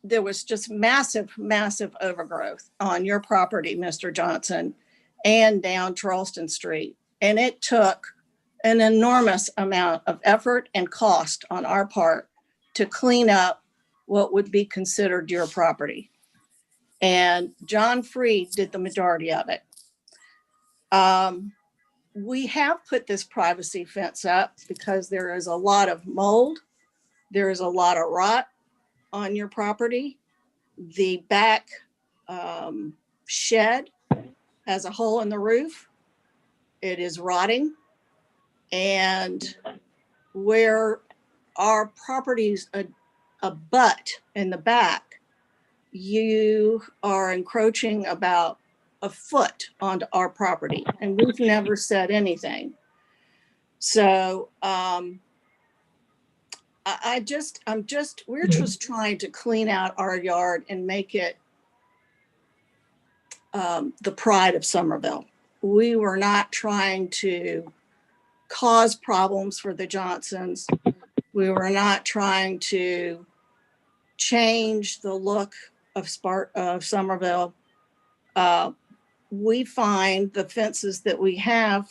There was just massive, massive overgrowth on your property, Mr. Johnson, and down Charleston Street. And it took an enormous amount of effort and cost on our part to clean up what would be considered your property. And John Freed did the majority of it. We have put this privacy fence up because there is a lot of mold. There is a lot of rot on your property. The back shed has a hole in the roof. It is rotting. And where our properties abut in the back, you are encroaching about a foot onto our property, and we've never said anything. So we're just trying to clean out our yard and make it the pride of Somerville. We were not trying to cause problems for the Johnsons. We were not trying to change the look of Somerville. We find the fences that we have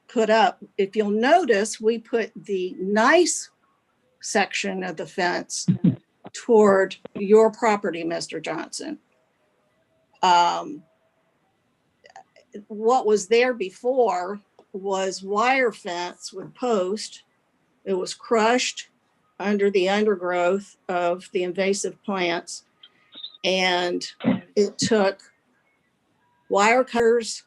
put up, if you'll notice, we put the nice section of the fence toward your property, Mr. Johnson. What was there before was wire fence with post. It was crushed under the undergrowth of the invasive plants. And it took wire cutters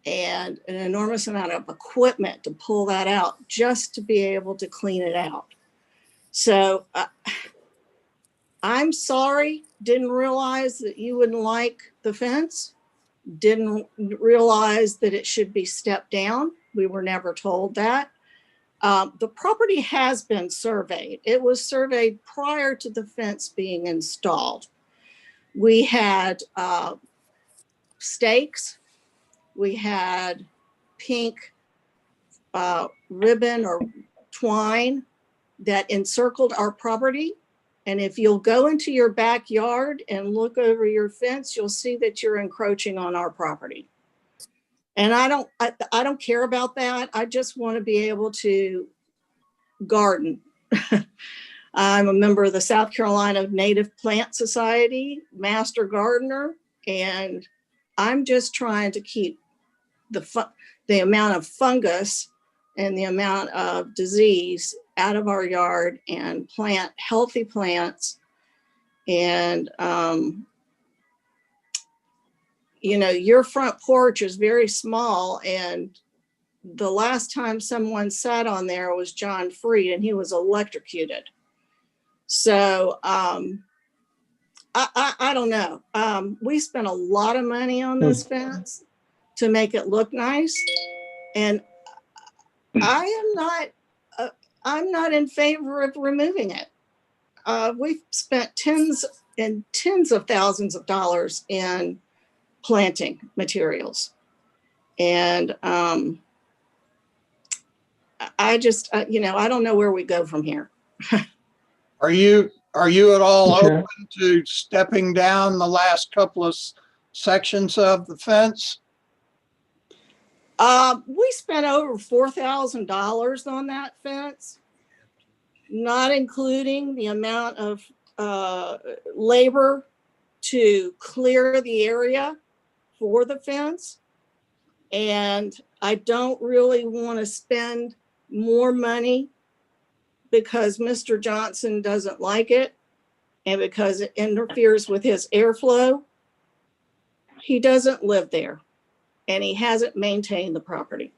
and an enormous amount of equipment to pull that out just to be able to clean it out. So I'm sorry, didn't realize that you wouldn't like the fence. Didn't realize that it should be stepped down. We were never told that. The property has been surveyed. It was surveyed prior to the fence being installed. We had stakes. We had pink ribbon or twine that encircled our property. And if you'll go into your backyard and look over your fence, you'll see that you're encroaching on our property. And I don't care about that. I just want to be able to garden. I'm a member of the South Carolina Native Plant Society, master gardener, and I'm just trying to keep the amount of fungus and the amount of disease out of our yard and plant healthy plants. And, you know, your front porch is very small, and the last time someone sat on there was John Freed, and he was electrocuted. So I don't know. We spent a lot of money on this fence to make it look nice, and I'm not in favor of removing it. We've spent tens and tens of thousands of dollars in planting materials, and I just you know, I don't know where we go from here. Are you at all Sure. open to stepping down the last couple of sections of the fence? We spent over $4,000 on that fence, not including the amount of labor to clear the area for the fence. And I don't really want to spend more money because Mr. Johnson doesn't like it and because it interferes with his airflow. He doesn't live there and he hasn't maintained the property.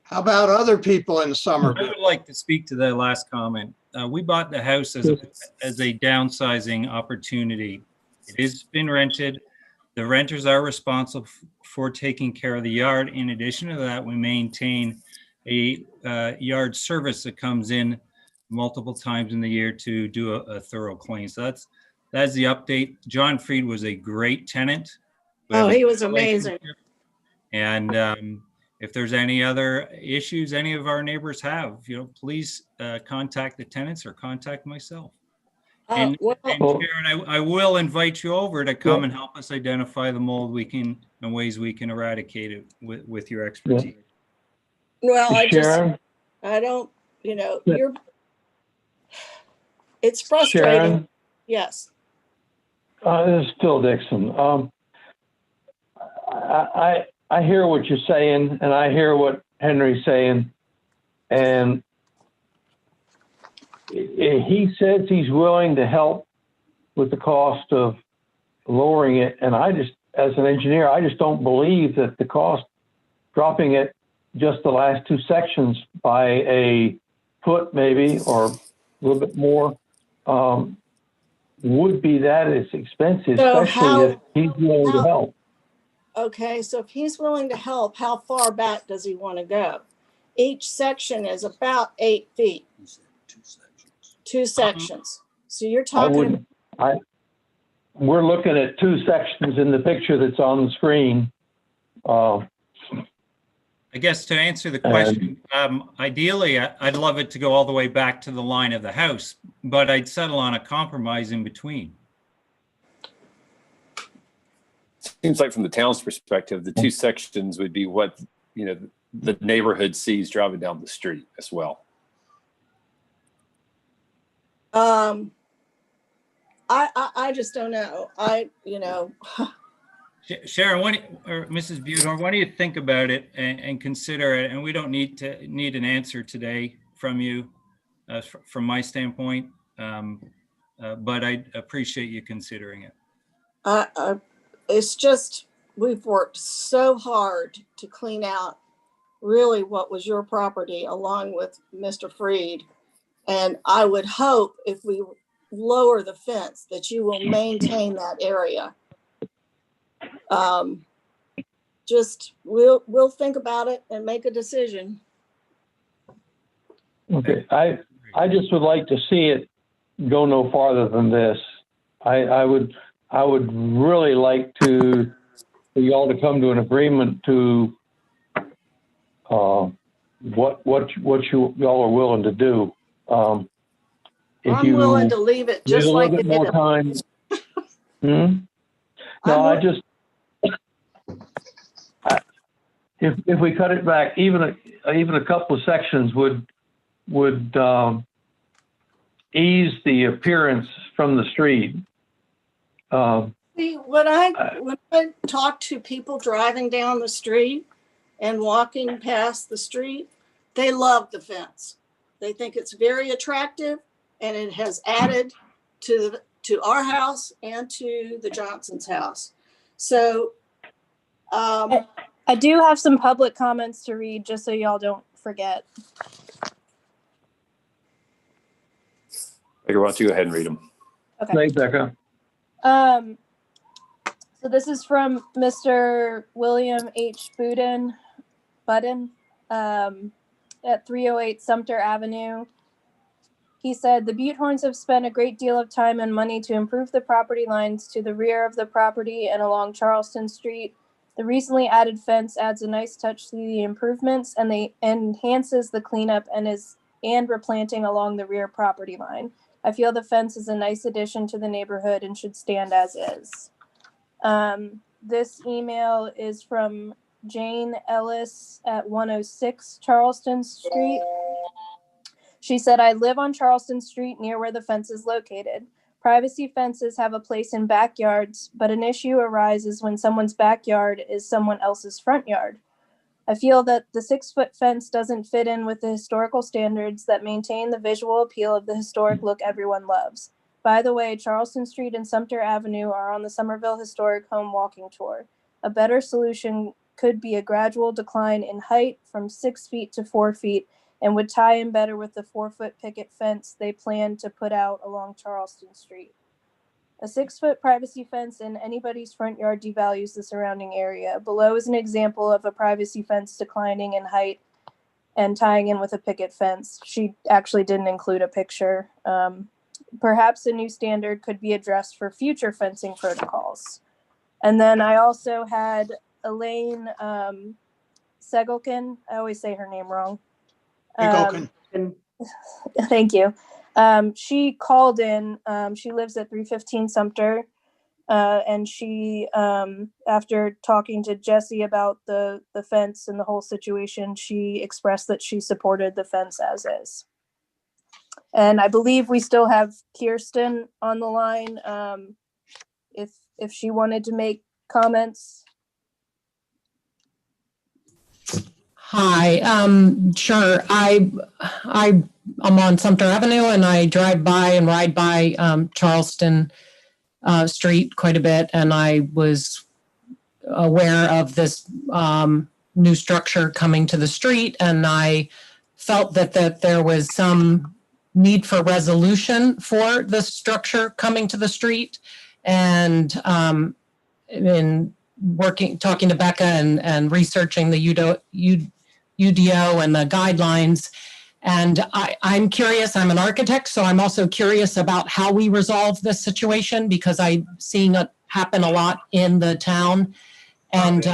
How about other people in I Somerville? would like to speak to that last comment. We bought the house as a downsizing opportunity. It has been rented. The renters are responsible for taking care of the yard. In addition to that, we maintain a yard service that comes in multiple times in the year to do a thorough clean. So that's the update. John Freed was a great tenant. We have Oh, a he was good amazing. relationship. And if there's any other issues any of our neighbors have, you know, please contact the tenants or contact myself. And Sharon, I will invite you over to come and help us identify the mold and ways we can eradicate it with your expertise. Well, Sharon, I don't, you know, it's frustrating. Sharon, Yes. this is Phil Dixon. I hear what you're saying, and I hear what Henry's saying, and he says he's willing to help with the cost of lowering it. And I just, as an engineer, I just don't believe that the cost, dropping it just the last two sections by a foot maybe, or a little bit more, would be that as expensive, So especially if he's willing to help. Okay, so if he's willing to help, how far back does he want to go? Each section is about 8 feet. Two sections. So you're talking. We're looking at two sections in the picture that's on the screen. I guess to answer the question, ideally, I'd love it to go all the way back to the line of the house, but I'd settle on a compromise in between. Seems like from the town's perspective, the two sections would be what, you know, the neighborhood sees driving down the street as well. I just don't know. You know, Sharon, or Mrs. Buthorn, why do you think about it and consider it? And we don't need an answer today from you, from my standpoint, but I appreciate you considering it. It's just, we've worked so hard to clean out really what was your property along with Mr. Freed. And I would hope if we lower the fence that you will maintain that area. Just, we'll think about it and make a decision. Okay, I just would like to see it go no farther than this. I would really like for y'all to come to an agreement to what y'all are willing to do. If I'm willing to leave it just like it more is. time. No, if we cut it back, even a couple of sections would ease the appearance from the street. See, when I talk to people driving down the street and walking past the street, they love the fence. They think it's very attractive, and it has added to our house and to the Johnson's house. So I do have some public comments to read, just so y'all don't forget. Why don't you go ahead and read them? Okay. Thanks, Becca. So this is from Mr. William H. Budden, at 308 Sumter Avenue. He said, the Buthorns have spent a great deal of time and money to improve the property lines to the rear of the property and along Charleston Street. The recently added fence adds a nice touch to the improvements, and they enhances the cleanup and replanting along the rear property line. I feel the fence is a nice addition to the neighborhood and should stand as is. This email is from Jane Ellis at 106 Charleston Street. She said, I live on Charleston Street near where the fence is located. Privacy fences have a place in backyards, but an issue arises when someone's backyard is someone else's front yard. I feel that the 6-foot fence doesn't fit in with the historical standards that maintain the visual appeal of the historic look everyone loves. By the way, Charleston Street and Sumter Avenue are on the Somerville Historic Home walking tour. A better solution could be a gradual decline in height from 6 feet to 4 feet and would tie in better with the 4-foot picket fence they plan to put out along Charleston Street. A 6-foot privacy fence in anybody's front yard devalues the surrounding area. Below is an example of a privacy fence declining in height and tying in with a picket fence. She actually didn't include a picture. Perhaps a new standard could be addressed for future fencing protocols. And then I also had Elaine Segelkin. I always say her name wrong. Thank you. She called in. She lives at 315 Sumter, and she, after talking to Jesse about the fence and the whole situation, she expressed that she supported the fence as is. And I believe we still have Kirsten on the line. If she wanted to make comments. Hi, sure. I'm on Sumter Avenue, and I drive by and ride by Charleston Street quite a bit, and I was aware of this new structure coming to the street, and I felt that there was some need for resolution for the structure coming to the street. And in talking to Becca and researching the UDO and the guidelines. And I'm curious, I'm an architect, so I'm also curious about how we resolve this situation, because I'm seeing it happen a lot in the town. And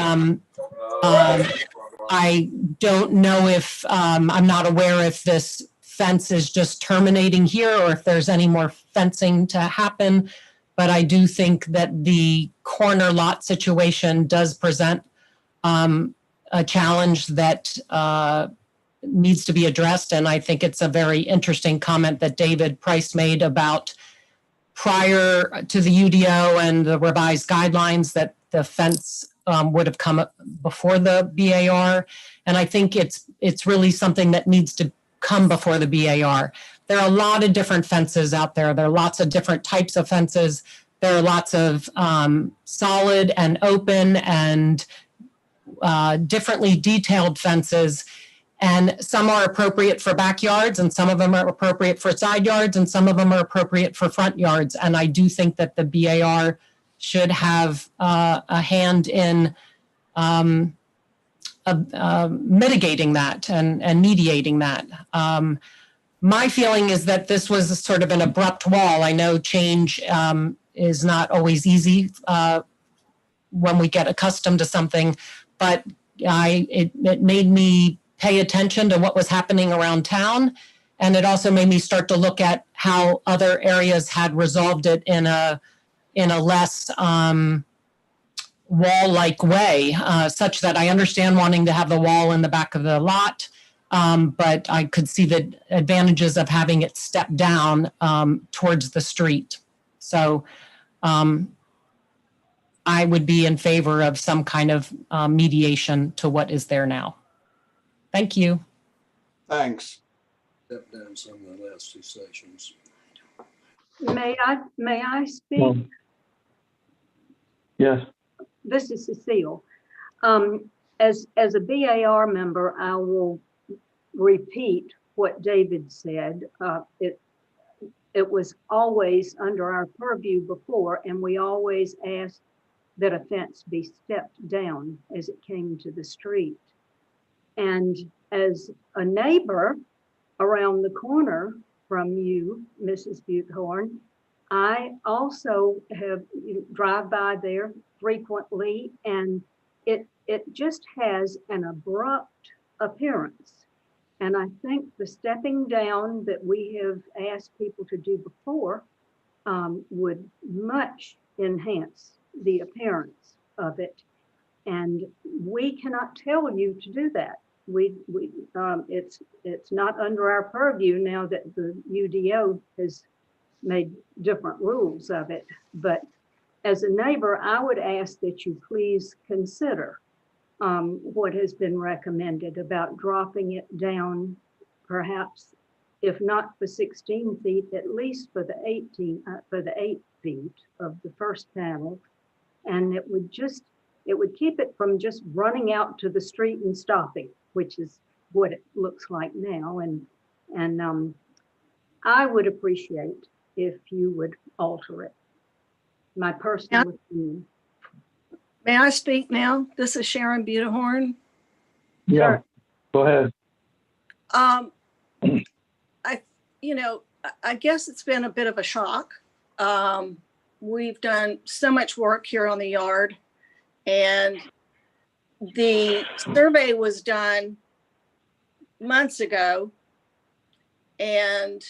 I don't know if, I'm not aware if this fence is just terminating here or if there's any more fencing to happen. But I do think that the corner lot situation does present a challenge that needs to be addressed. And I think it's a very interesting comment that David Price made about prior to the UDO and the revised guidelines that the fence would have come up before the BAR. And I think it's really something that needs to come before the BAR. There are a lot of different fences out there. There are lots of different types of fences. There are lots of solid and open and differently detailed fences. And some are appropriate for backyards, and some of them are appropriate for side yards, and some of them are appropriate for front yards. And I do think that the BAR should have a hand in mitigating that and mediating that. My feeling is that this was sort of an abrupt wall. I know change is not always easy when we get accustomed to something, but it made me pay attention to what was happening around town. And it also made me start to look at how other areas had resolved it in a less wall-like way, such that I understand wanting to have the wall in the back of the lot, but I could see the advantages of having it step down towards the street. So I would be in favor of some kind of mediation to what is there now. Thank you. Thanks. Step down some of the last two sessions. May I speak? Yes. This is Cecile. As a BAR member, I will repeat what David said. It was always under our purview before, and we always asked that a fence be stepped down as it came to the street. And as a neighbor around the corner from you, Mrs. Buthorn, I also drive by there frequently, and it just has an abrupt appearance. And I think the stepping down that we have asked people to do before would much enhance the appearance of it. And we cannot tell you to do that. It's not under our purview now that the UDO has made different rules of it. But as a neighbor, I would ask that you please consider what has been recommended about dropping it down, perhaps, if not for 16 feet, at least for the 8 feet of the first panel. And it would keep it from just running out to the street and stopping, which is what it looks like now. And I would appreciate if you would alter it. My personal opinion. May I speak now? This is Sharon Buthorn. Yeah, go ahead. I guess it's been a bit of a shock. We've done so much work here on the yard, and the survey was done months ago, and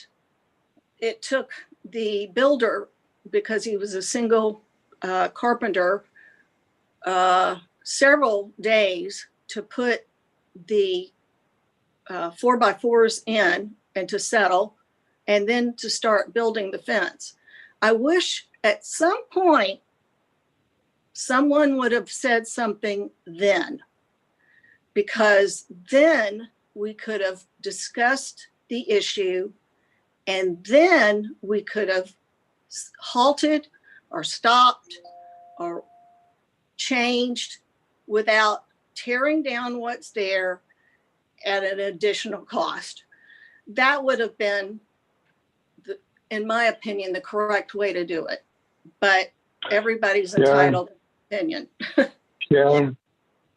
it took the builder, because he was a single carpenter, several days to put the 4x4s in and to settle, and then to start building the fence. I wish at some point someone would have said something then, because then we could have discussed the issue, and then we could have halted or stopped or changed without tearing down what's there at an additional cost. That would have been, in my opinion, the correct way to do it. But everybody's entitled to opinion. Sharon,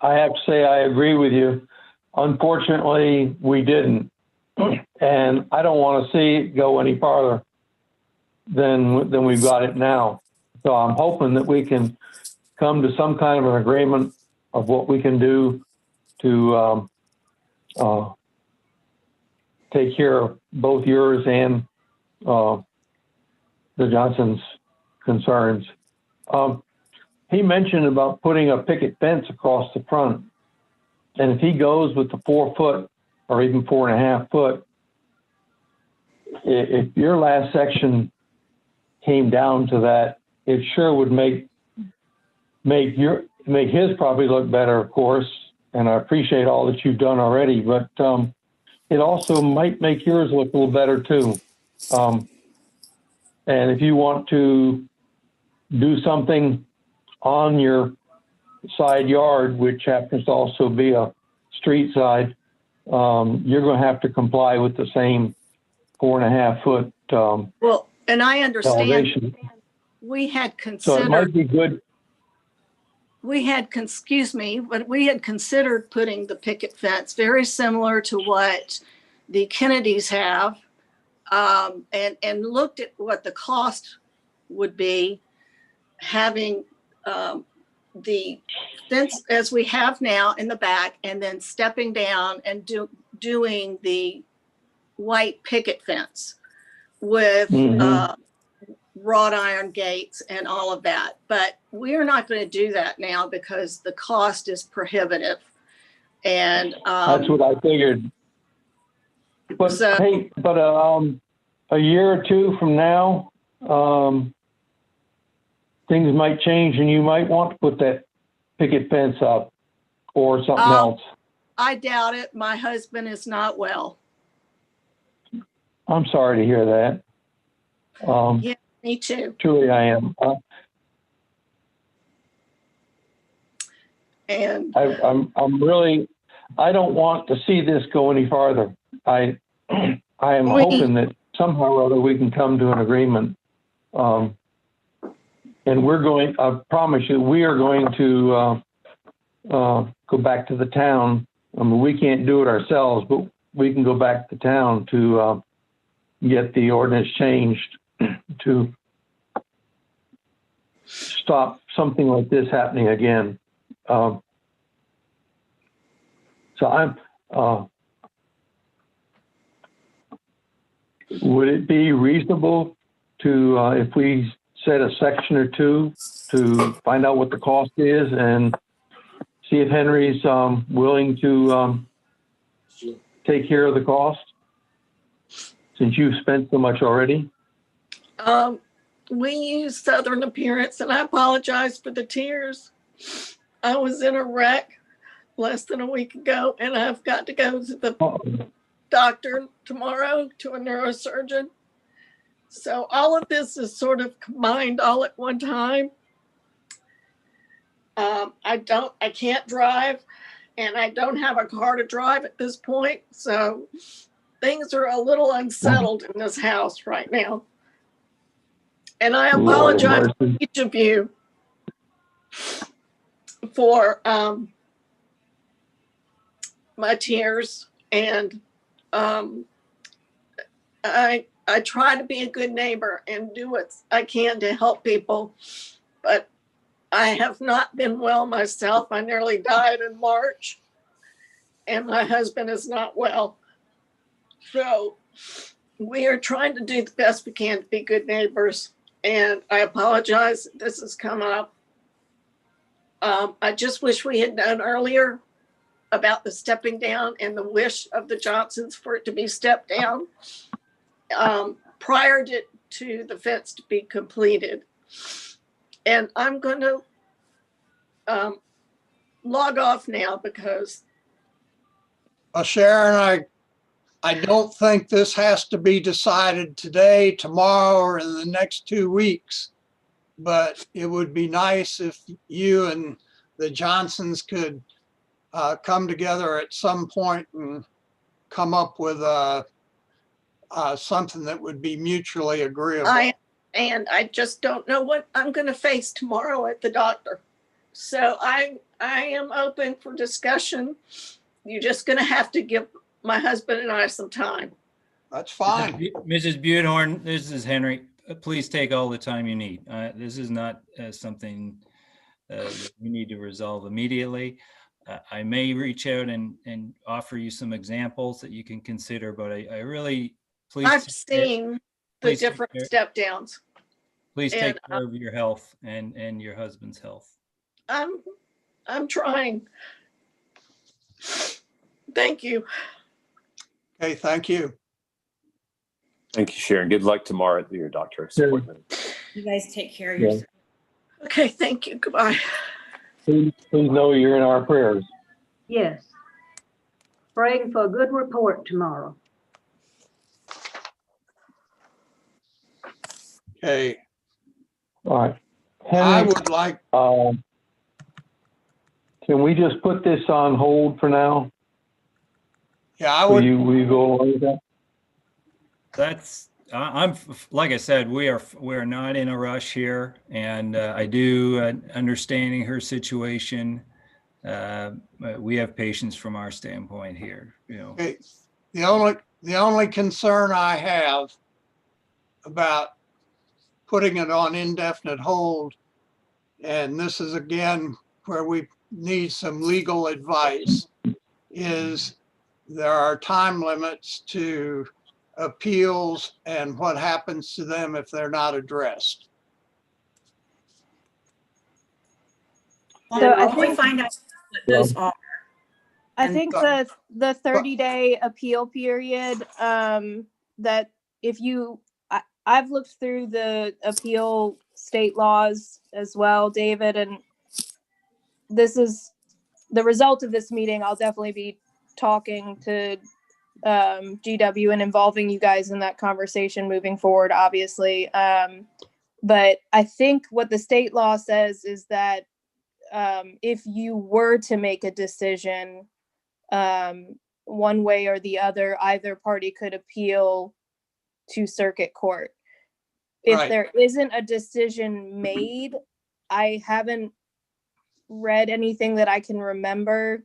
I have to say I agree with you. Unfortunately, we didn't. And I don't want to see it go any farther than we've got it now. So I'm hoping that we can come to some kind of an agreement of what we can do to take care of both yours and the Johnsons' concerns. He mentioned about putting a picket fence across the front. And if he goes with the 4 foot or even 4.5 foot, if your last section came down to that, it sure would make make his property look better, of course, and I appreciate all that you've done already, but it also might make yours look a little better too. And if you want to do something on your side yard, which happens to also be a street side, you're going to have to comply with the same 4.5 foot Well, and I understand elevation. we had So it might considered, be good. but we had considered putting the picket fence very similar to what the Kennedys have, and looked at what the cost would be having the fence as we have now in the back, and then stepping down and doing the white picket fence with wrought iron gates and all of that. But we're not going to do that now because the cost is prohibitive. And That's what I figured. But So- hey, but a year or two from now, things might change, and you might want to put that picket fence up or something else. I doubt it. My husband is not well. I'm sorry to hear that. Yeah, me too. Truly, I am. And I'm really. I don't want to see this go any farther. I am hoping that somehow or other we can come to an agreement. And we're going. I promise you, we are going to go back to the town. I mean, we can't do it ourselves, but we can go back to town to get the ordinance changed to stop something like this happening again. So I'm. Would it be reasonable to, if we set a section or two to find out what the cost is and see if Henry's willing to take care of the cost, since you've spent so much already? we use Southern Appearance, and I apologize for the tears. I was in a wreck less than a week ago, and I've got to go to the doctor tomorrow, to a neurosurgeon. So all of this is sort of combined all at one time. I can't drive, and I don't have a car to drive at this point. So things are a little unsettled in this house right now. And I apologize to each of you for my tears. And I try to be a good neighbor and do what I can to help people, but I have not been well myself. I nearly died in March, and my husband is not well. So we are trying to do the best we can to be good neighbors, and I apologize that this has come up. I just wish we had known earlier about the stepping down and the wish of the Johnsons for it to be stepped down prior to the fence to be completed. And I'm going to log off now because Sharon, I don't think this has to be decided today, tomorrow, or in the next 2 weeks. But it would be nice if you and the Johnsons could come together at some point and come up with something that would be mutually agreeable. I just don't know what I'm going to face tomorrow at the doctor. So I am open for discussion. You're just going to have to give my husband and I some time. That's fine. Mrs. Buthorn, this is Henry. Please take all the time you need. This is not something that we need to resolve immediately. I may reach out and offer you some examples that you can consider, but I really, please. I've seen the different step downs. Please take care of your health and your husband's health. I'm trying. Thank you. Okay, thank you. Thank you, Sharon. Good luck tomorrow at your doctor's appointment. You guys take care of yourself. Okay, thank you. Goodbye. Please know you're in our prayers. Yes. Praying for a good report tomorrow. Okay, All right. I Henry, would like, can we just put this on hold for now? yeah, I Will would, you go along with that? That's, I'm, like I said, we're not in a rush here, and I do, understanding her situation. We have patience from our standpoint here, you know. okay, the only concern I have about putting it on indefinite hold, and this is again where we need some legal advice, is there are time limits to appeals and what happens to them if they're not addressed. So I I'll think- find out what those are. I And- think the 30-day appeal period, that if you, I've looked through the appeal state laws as well, David, and this is the result of this meeting. I'll definitely be talking to GW and involving you guys in that conversation moving forward, obviously. But I think what the state law says is that if you were to make a decision one way or the other, either party could appeal to circuit court. If Right. there isn't a decision made, I haven't read anything that I can remember.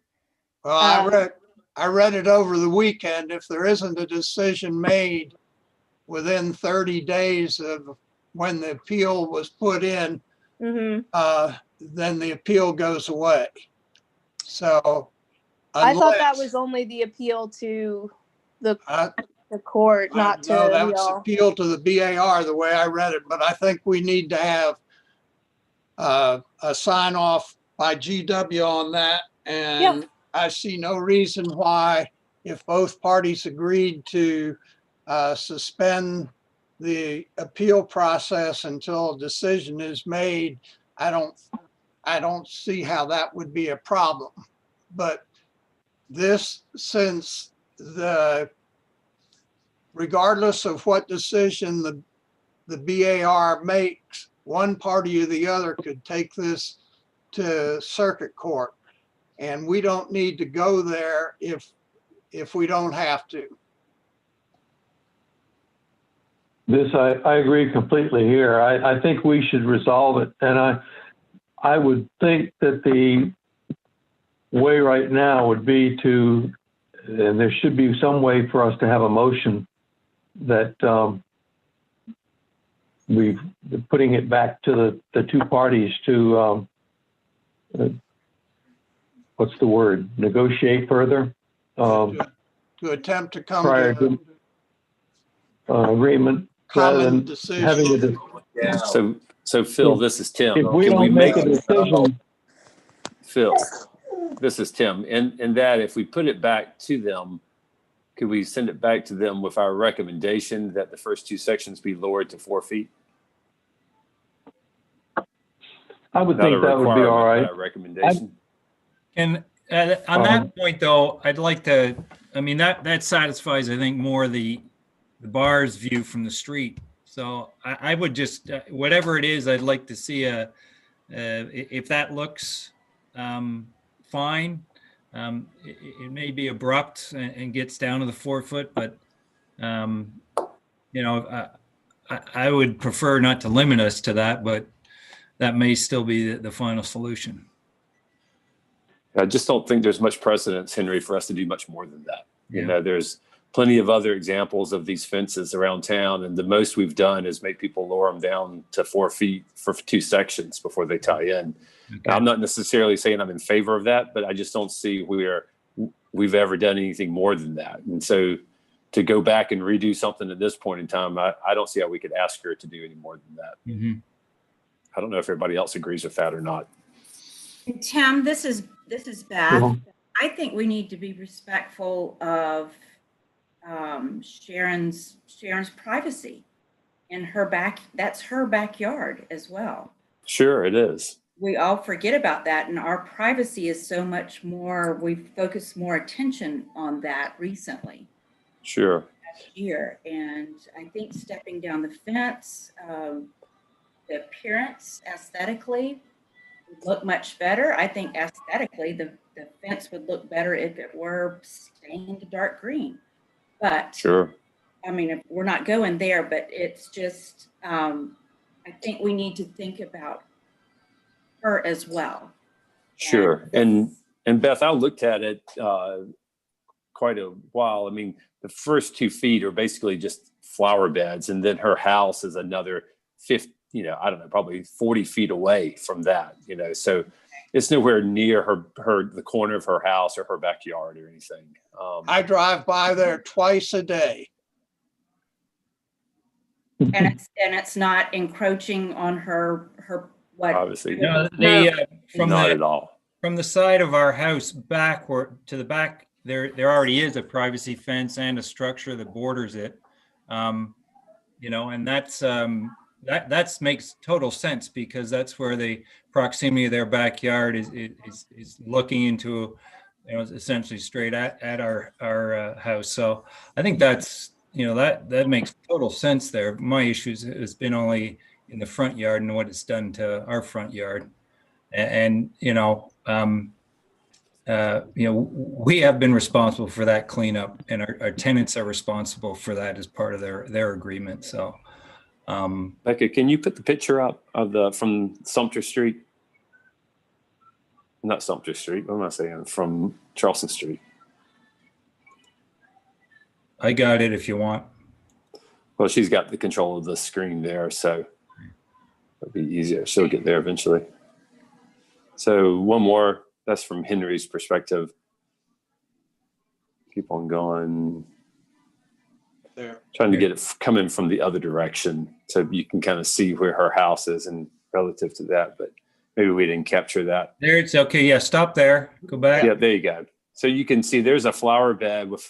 Well, I read it over the weekend. If there isn't a decision made within 30 days of when the appeal was put in, then the appeal goes away. So I thought that unless- was only the appeal to the court, not to No, that was y'all. appeal to the BAR, the way I read it, but I think we need to have a sign off by GW on that. And I see no reason why, if both parties agreed to suspend the appeal process until a decision is made, I don't see how that would be a problem. But this, since regardless of what decision the BAR makes, one party or the other could take this to circuit court. And we don't need to go there if we don't have to. This, I agree completely here. I think we should resolve it. And I would think that the way right now would be to, and there should be some way for us to have a motion that we're putting it back to the two parties to, what's the word, negotiate further. To attempt to come Prior to agreement rather common than decision. having a So Phil, this is Tim. if we Can don't make a decision, Phil, this is Tim. In that, if we put it back to them, could we send it back to them with our recommendation that the first two sections be lowered to 4 feet? I would Not a think that would be requirement, all but right. a recommendation. And on that point, though, I'd like to, I mean, that satisfies, I think, more the bar's view from the street. So I would just, whatever it is, I'd like to see if that looks fine. It may be abrupt and gets down to the 4 foot, but, you know, I would prefer not to limit us to that, but that may still be the final solution. I just don't think there's much precedence, Henry, for us to do much more than that. You know, there's plenty of other examples of these fences around town, and the most we've done is make people lower them down to 4 feet for two sections before they tie in. Okay. I'm not necessarily saying I'm in favor of that, but I just don't see where we've ever done anything more than that. And so to go back and redo something at this point in time, I don't see how we could ask her to do any more than that. Mm-hmm. I don't know if everybody else agrees with that or not. Tim, this is Beth. Mhm. I think we need to be respectful of Sharon's privacy in her that's her backyard as well. Sure, it is. We all forget about that, and our privacy is so much more, we've focused more attention on that recently. Sure. Last year, and I think stepping down the fence, the appearance aesthetically would look much better. I think aesthetically the fence would look better if it were stained dark green. But Sure. I mean, if we're not going there, but it's just, I think we need to think about her as well. Sure. And Beth, I looked at it quite a while. I mean, the first 2 feet are basically just flower beds, and then her house is another 50, I don't know, probably 40 feet away from that, so it's nowhere near the corner of her house or her backyard or anything. I drive by there twice a day. And it's not encroaching on her what? Obviously, No, not at all. From the side of our house backward to the back, there already is a privacy fence and a structure that borders it. And that makes total sense, because that's where the proximity of their backyard is looking into, essentially straight at our house. So I think that's, that makes total sense there. My issue has been only in the front yard and what it's done to our front yard. And we have been responsible for that cleanup, and our tenants are responsible for that as part of their agreement. So, Becca, can you put the picture up of from Sumter Street? Not Sumter Street. What am I saying? From Charleston Street. I got it if you want. Well, she's got the control of the screen there, so it'll be easier. She'll get there eventually. So one more. That's from Henry's perspective. Keep on going. There. Trying to get it coming from the other direction, so you can kind of see where her house is and relative to that. But maybe we didn't capture that. There, it's okay. Yeah, stop there. Go back. Yeah, there you go. So you can see there's a flower bed with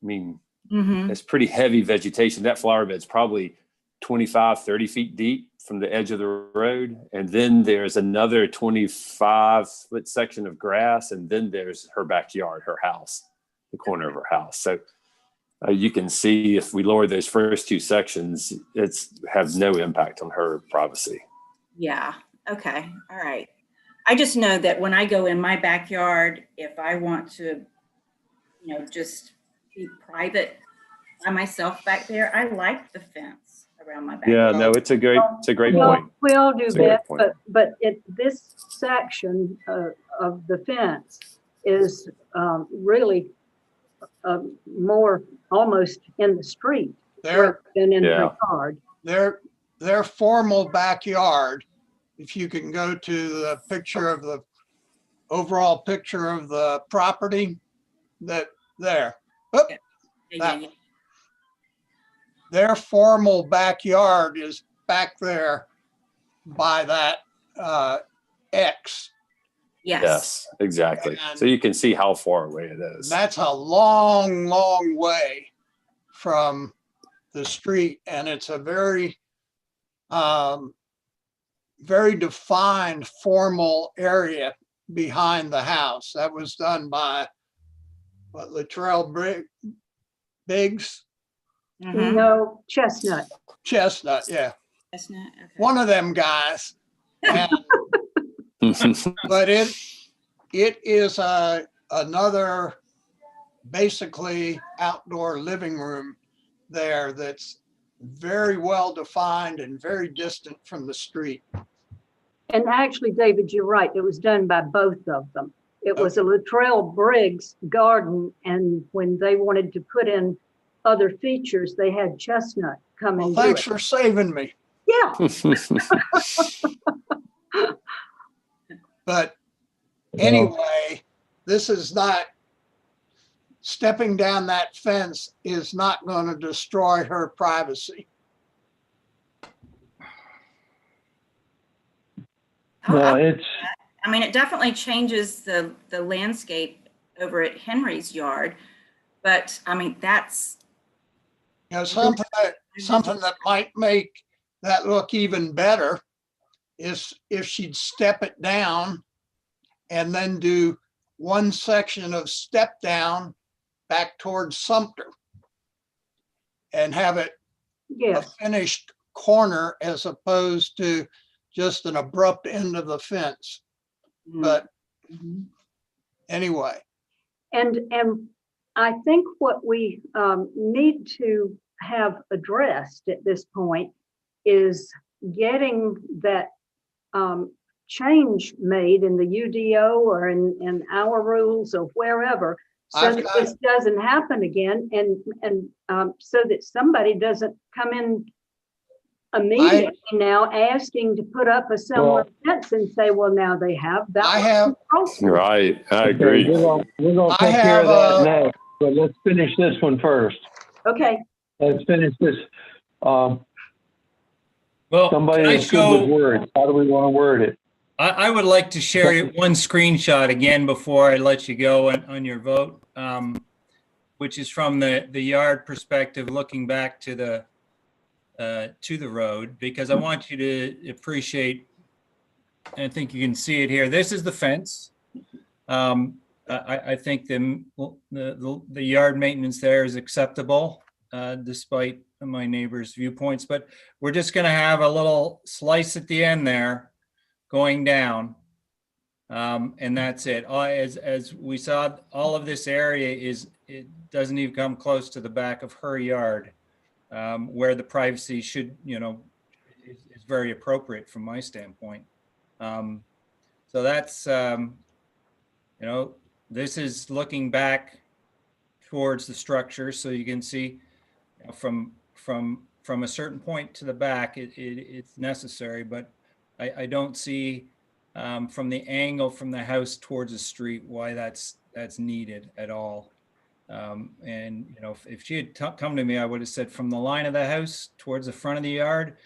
it's pretty heavy vegetation. That flower bed's probably 25, 30 feet deep from the edge of the road. And then there's another 25-foot section of grass. And then there's her backyard, her house, the corner of her house. So you can see if we lower those first 2 sections, it's has no impact on her privacy. Yeah. Okay. All right. I just know that when I go in my backyard, if I want to, just be private by myself back there, I like the fence around my backyard. Yeah, no, it's a great point. We all do It's a great that, point. but this section of the fence is really more almost in the street Their than in the yard. Their formal backyard, if you can go to the picture of the overall picture of the property, that there. Oop, that one. Their formal backyard is back there by that X. Yes, exactly. So you can see how far away it is. That's a long, long way from the street, and it's a very, very defined formal area behind the house. That was done by Latrell Biggs. No, Chestnut. Chestnut, yeah. Chestnut. Okay. One of them guys. And, but it is another basically outdoor living room there that's very well defined and very distant from the street. And actually, David, you're right. It was done by both of them. It was a Latrell Briggs garden, and when they wanted to put in other features, they had Chestnut come and do it. Thanks for saving me. Yeah. But anyway, this is not, stepping down that fence is not going to destroy her privacy. Well, it's, I mean, it definitely changes the landscape over at Henry's yard, but I mean, that's Something that might make that look even better is if she'd step it down and then do one section of step down back towards Sumter and have it a Yes, finished corner as opposed to just an abrupt end of the fence. But anyway, and I think what we need to have addressed at this point is getting that change made in the UDO or in our rules or wherever, so I've that got- this doesn't happen again, and so that somebody doesn't come in immediately now asking to put up a similar fence and say, well, now they have that. I was have- appropriate. Right, I Okay, agree. We're gonna I take care of have, that next, but let's finish this one first. Okay, Let's finish this. Well, Somebody can I that's good with show, words. How do we want to word it? I would like to share one screenshot again before I let you go on your vote, which is from the yard perspective, looking back to the road, because I want you to appreciate, and I think you can see it here. This is the fence. I think the yard maintenance there is acceptable, despite my neighbor's viewpoints, but we're just gonna have a little slice at the end there going down. And that's it. As we saw, all of this area it doesn't even come close to the back of her yard, where the privacy should, is very appropriate from my standpoint. So that's, this is looking back towards the structure, so you can see from a certain point to the back, it's necessary, but I don't see from the angle from the house towards the street why that's needed at all. And if she had come to me, I would have said from the line of the house towards the front of the yard,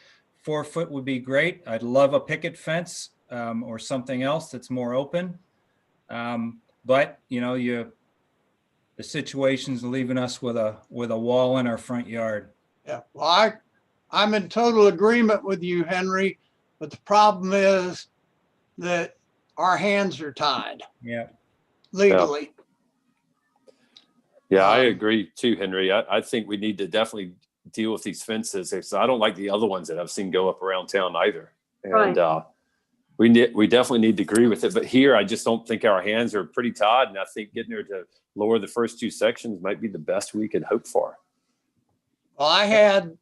4 foot would be great. I'd love a picket fence or something else that's more open. But the situation's leaving us with a wall in our front yard. yeah, well, I'm in total agreement with you, Henry, but the problem is that our hands are tied Yeah. legally. Yeah, I agree too, Henry. I think we need to definitely deal with these fences. Because I don't like the other ones that I've seen go up around town either. And we definitely need to agree with it. But here, I just don't think our hands are pretty tied. And I think getting her to lower the first 2 sections might be the best we could hope for. Well, I had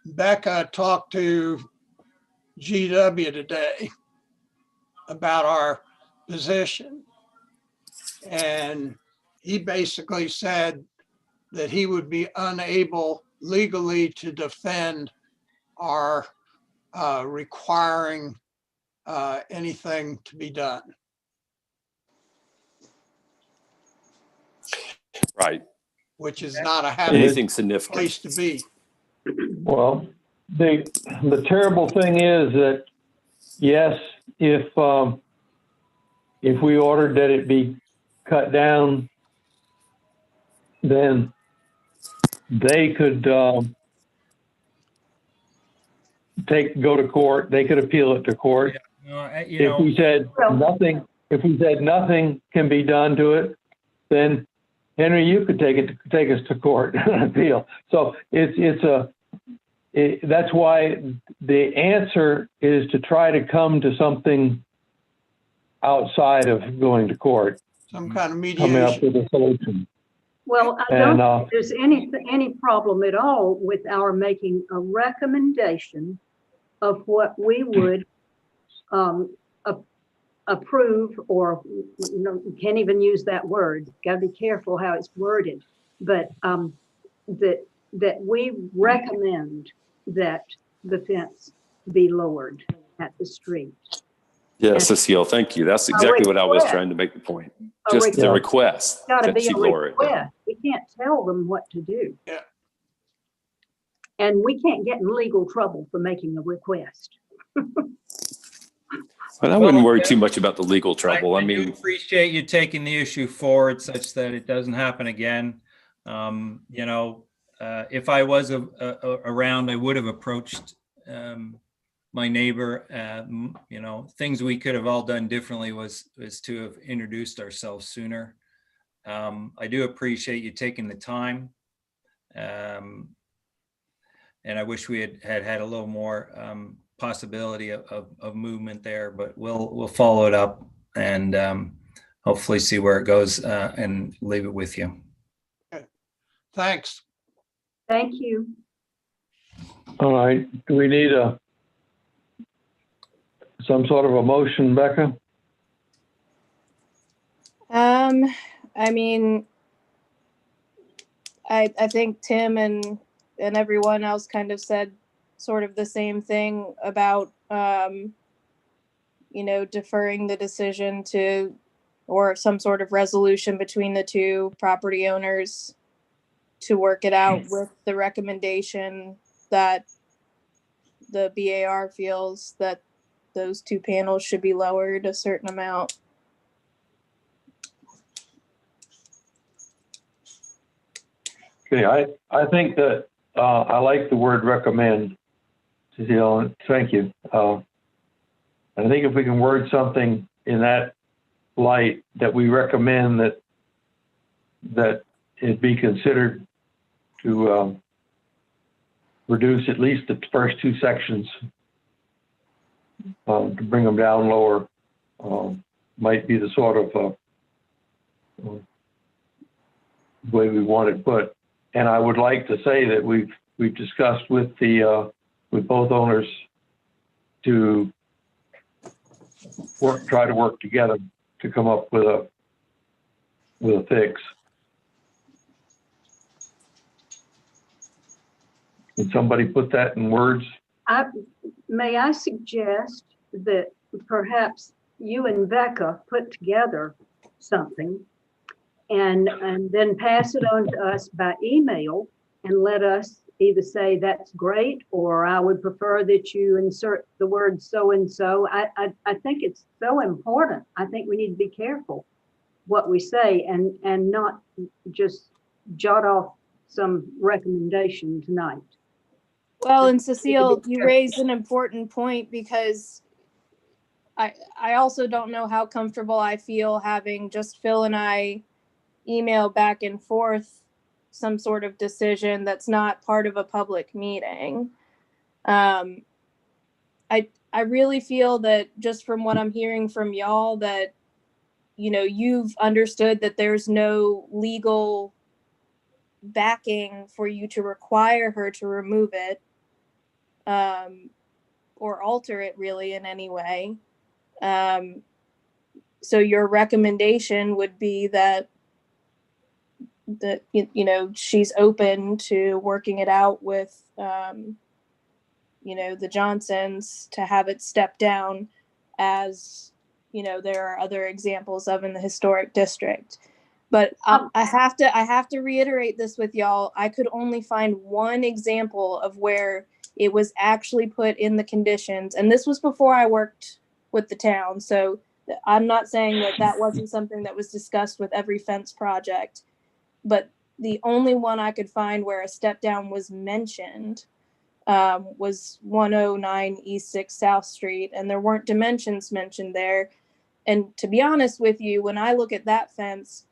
Becca talk to GW today about our position. And he basically said that he would be unable legally to defend our requiring anything to be done. Right. Which is not a happy Anything significant. place to be. Well, the terrible thing is that, yes, if we ordered that it be cut down, then they could go to court. They could appeal it to court. If we said nothing can be done to it, then Henry, you could take us to court and appeal. So that's why the answer is to try to come to something outside of going to court. Some kind of Coming up mediation. with a solution. well, I And, don't think there's any problem at all with our making a recommendation of what we would approve, or can't even use that word. Got to be careful how it's worded, but that we recommend that the fence be lowered at the street. Yes, Cecile, thank you. That's exactly what I was trying to make the point. Just the request Got to that be she a lower it down. request. We can't tell them what to do. Yeah. And we can't get in legal trouble for making a request. But I wouldn't worry too much about the legal trouble. I do mean, appreciate you taking the issue forward such that it doesn't happen again. If I was around, I would have approached my neighbor. You know, things we could have all done differently was to have introduced ourselves sooner. I do appreciate you taking the time. And I wish we had a little more possibility of movement there, but we'll follow it up and hopefully see where it goes and leave it with you. Thanks. Thank you. All right, do we need some sort of a motion, Becca? I mean, I think Tim and everyone else kind of said sort of the same thing about, you know, deferring the decision to, or some sort of resolution between the two property owners to work it out with the recommendation that the BAR feels that those two panels should be lowered a certain amount. Okay, I think that I like the word recommend. You know, thank you. I think if we can word something in that light, that we recommend that it be considered to reduce at least the first two sections, to bring them down lower, might be the sort of way we want it put. And I would like to say that we've discussed with both owners to try to work together to come up with a fix. Can somebody put that in words? May I suggest that perhaps you and Becca put together something and then pass it on to us by email and let us either say that's great, or I would prefer that you insert the word so-and-so. I think it's so important. I think we need to be careful what we say and not just jot off some recommendation tonight. Well, and Cecile, you raised an important point, because I also don't know how comfortable I feel having just Phil and I email back and forth some sort of decision that's not part of a public meeting. I really feel that just from what I'm hearing from y'all that, you know, you've understood that there's no legal backing for you to require her to remove it, or alter it really in any way. So your recommendation would be that you know, she's open to working it out with you know, the Johnsons to have it step down, as you know, there are other examples of in the historic district. But I have to reiterate this with y'all. I could only find one example of where it was actually put in the conditions, and this was before I worked with the town. So I'm not saying that that wasn't something that was discussed with every fence project, but the only one I could find where a step down was mentioned was 109 East 6 South Street, and there weren't dimensions mentioned there. And to be honest with you, when I look at that fence,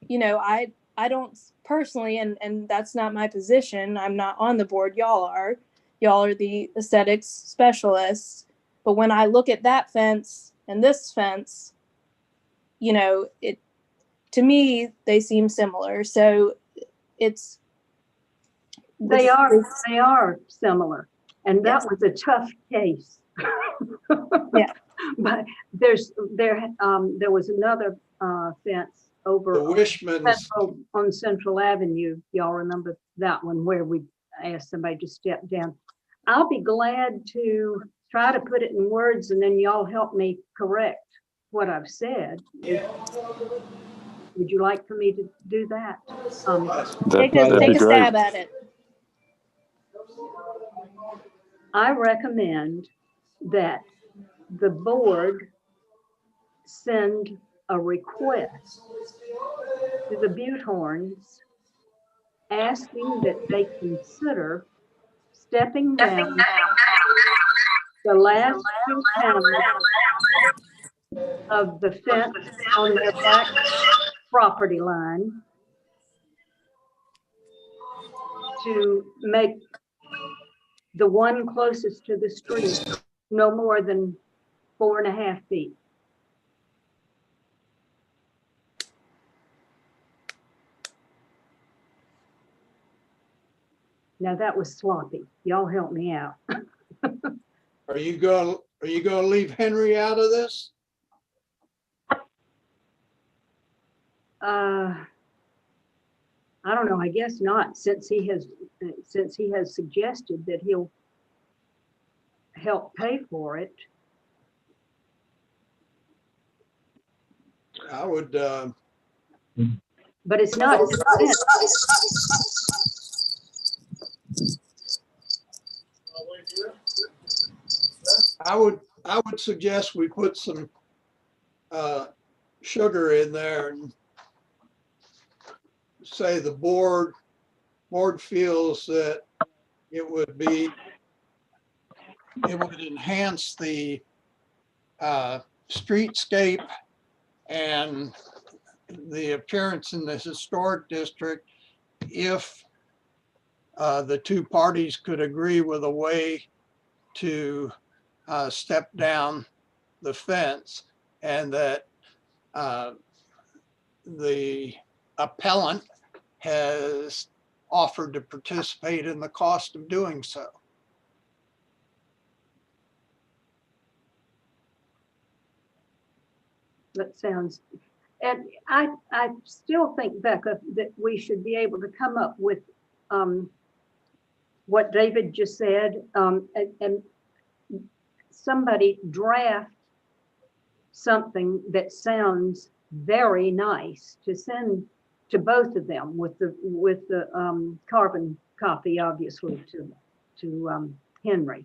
you know, I don't personally, and that's not my position. I'm not on the board. Y'all are the aesthetics specialists. But when I look at that fence and this fence, you know, to me, they seem similar. So they are similar. And that was a tough case. Yeah. But there was another fence over on Central Avenue. Y'all remember that one where we asked somebody to step down. I'll be glad to try to put it in words, and then y'all help me correct what I've said. Would you like for me to do that? Take a stab at it. I recommend that the board send a request to the Buthorns asking that they consider stepping down the last two panels of the fence on their back property line to make the one closest to the street no more than 4.5 feet. Now that was sloppy. Y'all help me out. Are you going to leave Henry out of this? I don't know, I guess not, since he has suggested that he'll help pay for it. I would, But it's not. I would suggest we put some sugar in there and say the board feels that it would enhance the streetscape and the appearance in the historic district if the two parties could agree with a way to step down the fence, and that the appellant has offered to participate in the cost of doing so. That sounds, and I still think, Becca, that we should be able to come up with what David just said, and somebody draft something that sounds very nice to send to both of them with the carbon copy, obviously, to Henry,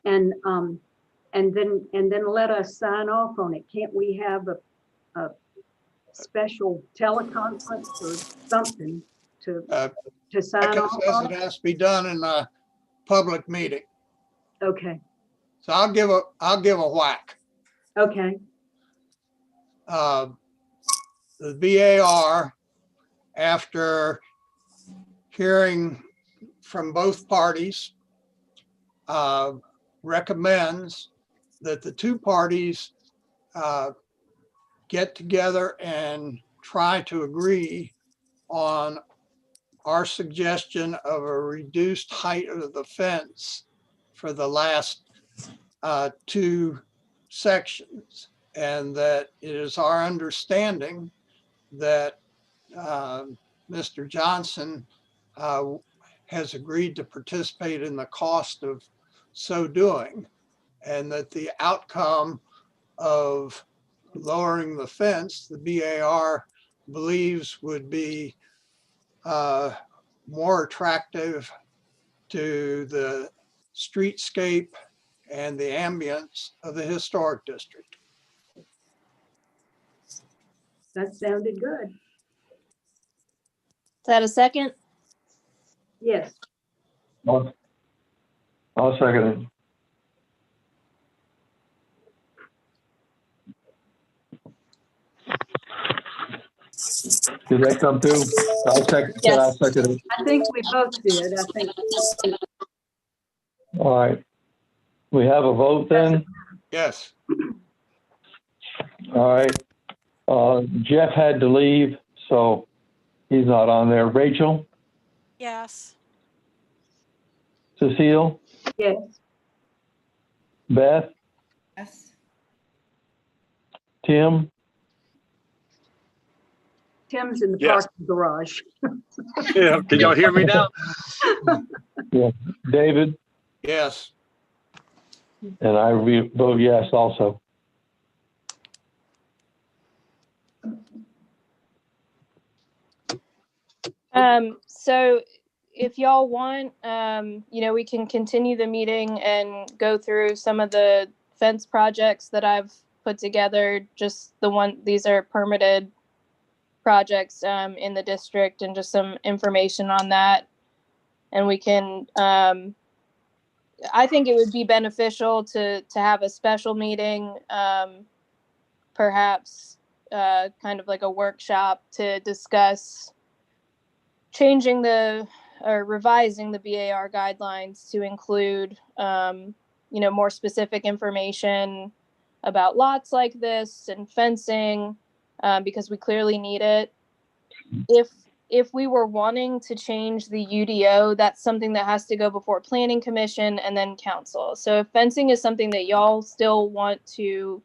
and then let us sign off on it. Can't we have a special teleconference or something to sign Becca off says on it it? has to be done in a public meeting. Okay. So I'll give a whack. Okay. The VAR, after hearing from both parties, recommends that the two parties get together and try to agree on our suggestion of a reduced height of the fence for the last two sections, and that it is our understanding that Mr. Johnson has agreed to participate in the cost of so doing, and that the outcome of lowering the fence, the BAR believes would be more attractive to the streetscape and the ambience of the historic district. That sounded good. Is that a second? Yes. I'll second it. Did that come through? I'll second it. I think we both did. I think. All right. We have a vote then? Yes. All right. Jeff had to leave, so he's not on there. Rachel? Yes. Cecile? Yes. Beth? Yes. Tim? Tim's in the Yes. parking garage. Yeah, can y'all hear me now? Yeah. David? Yes. And I vote yes also. So if y'all want, we can continue the meeting and go through some of the fence projects that I've put together. Just these are permitted projects in the district, and just some information on that. And we can I think it would be beneficial to have a special meeting, perhaps kind of like a workshop to discuss changing or revising the BAR guidelines to include, more specific information about lots like this and fencing, because we clearly need it. If we were wanting to change the UDO, that's something that has to go before Planning Commission and then Council. So if fencing is something that y'all still want to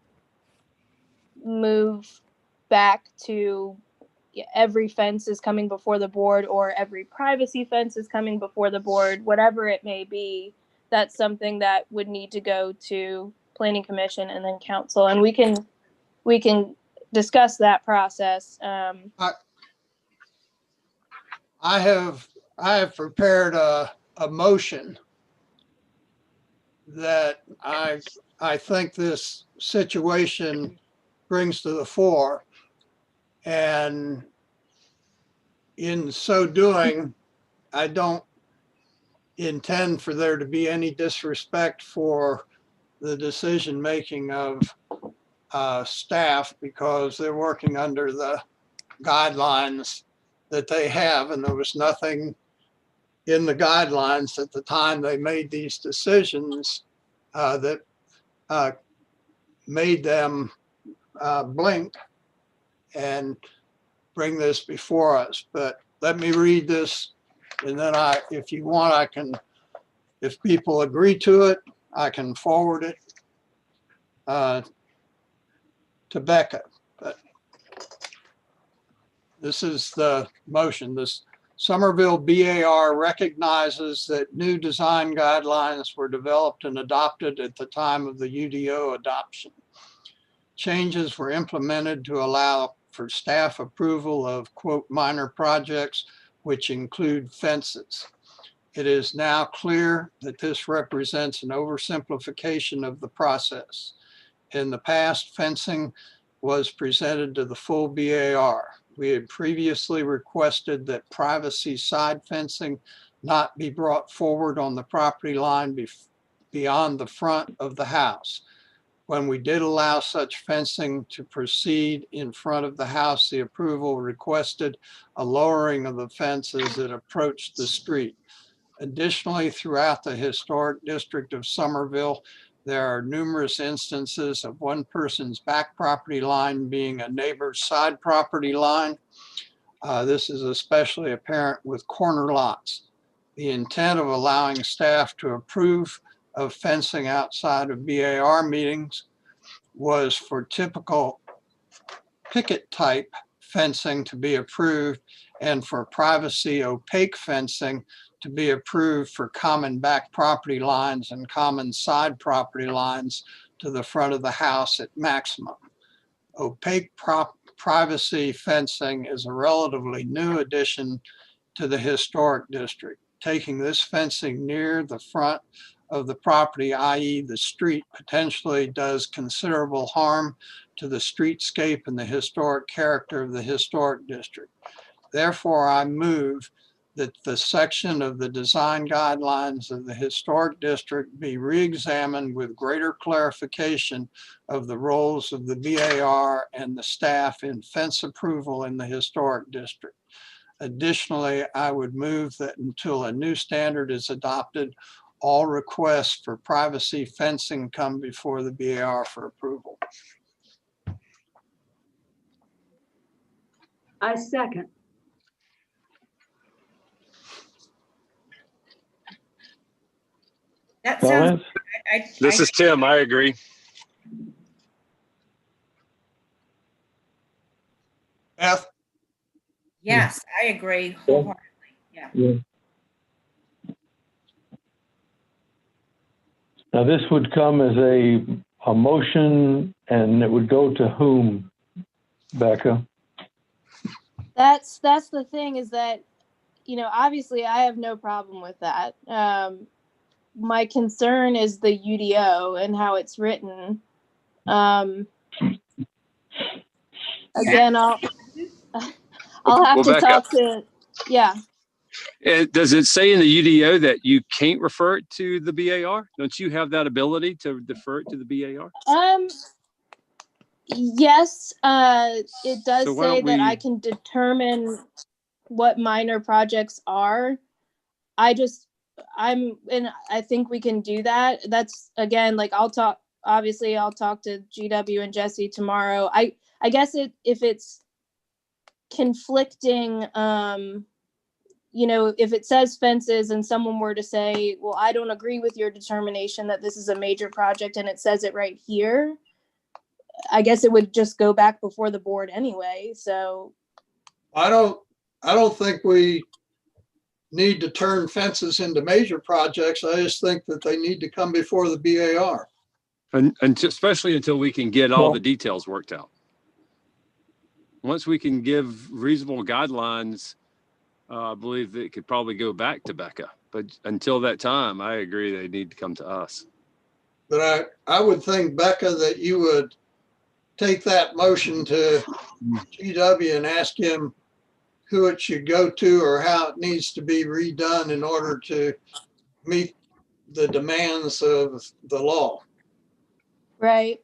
move back to, every fence is coming before the board, or every privacy fence is coming before the board, whatever it may be, that's something that would need to go to Planning Commission and then Council. And we can discuss that process. I have prepared a motion that I think this situation brings to the fore. And in so doing, I don't intend for there to be any disrespect for the decision-making of staff, because they're working under the guidelines that they have, and there was nothing in the guidelines at the time they made these decisions that made them blink and bring this before us. But let me read this, and then if you want, if people agree to it, I can forward it to Becca. But this is the motion. This Somerville BAR recognizes that new design guidelines were developed and adopted at the time of the UDO adoption. Changes were implemented to allow for staff approval of, quote, minor projects, which include fences. It is now clear that this represents an oversimplification of the process. In the past, fencing was presented to the full BAR. We had previously requested that privacy side fencing not be brought forward on the property line beyond the front of the house. When we did allow such fencing to proceed in front of the house, the approval requested a lowering of the fence as it approached the street. Additionally, throughout the historic district of Somerville, there are numerous instances of one person's back property line being a neighbor's side property line. This is especially apparent with corner lots. The intent of allowing staff to approve of fencing outside of BAR meetings was for typical picket type fencing to be approved, and for privacy opaque fencing to be approved for common back property lines and common side property lines to the front of the house at maximum. Opaque privacy fencing is a relatively new addition to the historic district. Taking this fencing near the front of the property, i.e. the street, potentially does considerable harm to the streetscape and the historic character of the historic district. Therefore, I move that the section of the design guidelines of the historic district be re-examined with greater clarification of the roles of the BAR and the staff in fence approval in the historic district. Additionally, I would move that until a new standard is adopted, all requests for privacy fencing come before the BAR for approval. I second. That sounds. This is Tim. I agree. Beth? Yes, I agree wholeheartedly. Yeah. Now, this would come as a motion, and it would go to whom, Becca? That's the thing, is that, obviously I have no problem with that. My concern is the UDO and how it's written. Again, I'll have to talk to, yeah. Does it say in the UDO that you can't refer it to the BAR? Don't you have that ability to defer it to the BAR? Yes, it does So why say don't that I we- can determine what minor projects are. I think we can do that. That's again, like I'll talk to GW and Jesse tomorrow. I guess if it's conflicting, if it says fences and someone were to say, well, I don't agree with your determination that this is a major project and it says it right here, I guess it would just go back before the board anyway. So I don't think we need to turn fences into major projects. I just think that they need to come before the BAR. And especially until we can get all Well- the details worked out. Once we can give reasonable guidelines, I believe that it could probably go back to Becca. But until that time, I agree they need to come to us. But I would think, Becca, that you would take that motion to GW and ask him who it should go to or how it needs to be redone in order to meet the demands of the law. right.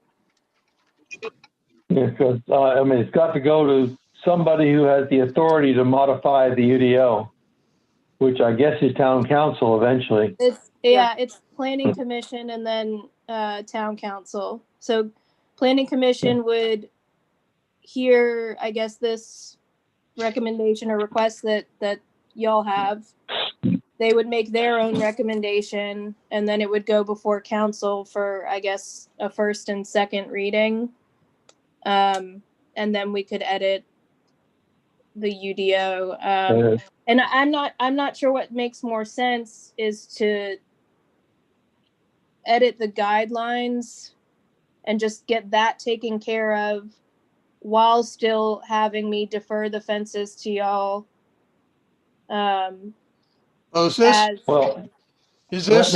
Yeah, because, it's got to go to somebody who has the authority to modify the UDO, which I guess is town council eventually. It's planning commission and then town council. So planning commission would hear, I guess, this recommendation or request that y'all have. They would make their own recommendation and then it would go before council for, I guess, a first and second reading. And then we could edit the UDO. And I'm not sure what makes more sense is to edit the guidelines and just get that taken care of while still having me defer the fences to y'all. Is this, Well, is this,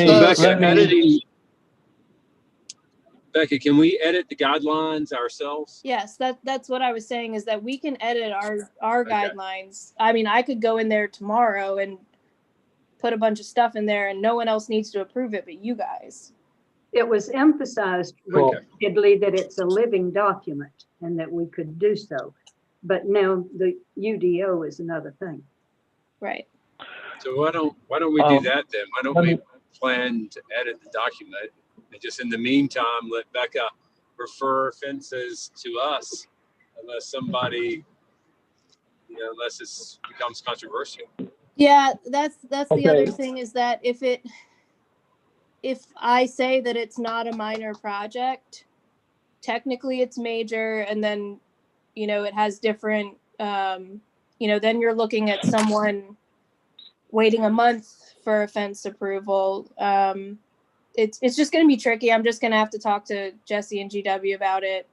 Becca, can we edit the guidelines ourselves? Yes, that's what I was saying is that we can edit our guidelines. I mean, I could go in there tomorrow and put a bunch of stuff in there and no one else needs to approve it but you guys. It was emphasized repeatedly that it's a living document and that we could do so. But now the UDO is another thing. Right. So why don't we do that then? Why don't we plan to edit the document and just in the meantime let Becca refer fences to us unless somebody, unless it becomes controversial. Yeah, that's the other thing is that if I say that it's not a minor project, technically it's major and then, it has different, then you're looking at someone waiting a month for a fence approval. It's just going to be tricky. I'm just going to have to talk to Jesse and GW about it.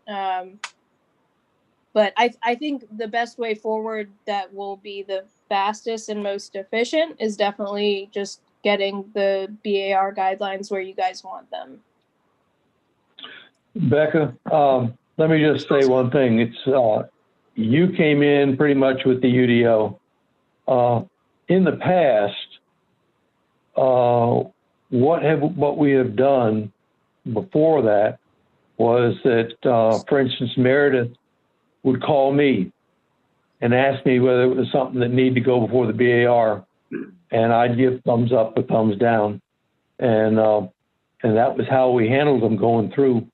But I think the best way forward that will be the fastest and most efficient is definitely just getting the BAR guidelines where you guys want them. Becca, let me just say one thing. It's you came in pretty much with the UDO. In the past, what we have done before that was that, for instance, Meredith would call me and ask me whether it was something that needed to go before the BAR, and I'd give thumbs up or thumbs down, and that was how we handled them going through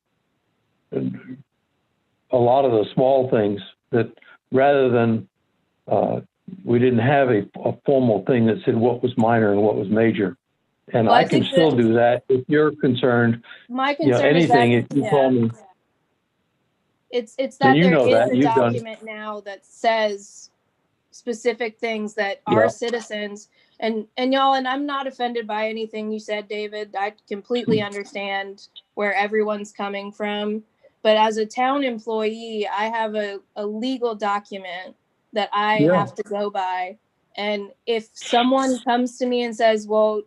a lot of the small things. That rather than we didn't have a formal thing that said what was minor and what was major. And Well, I can still do that if you're concerned. My concern anything, is if you call me. It's that And there is that. a You've done- document now that says specific things that our citizens and y'all, and I'm not offended by anything you said, David. I completely understand where everyone's coming from. But as a town employee, I have a legal document that I have to go by. And if someone comes to me and says, well,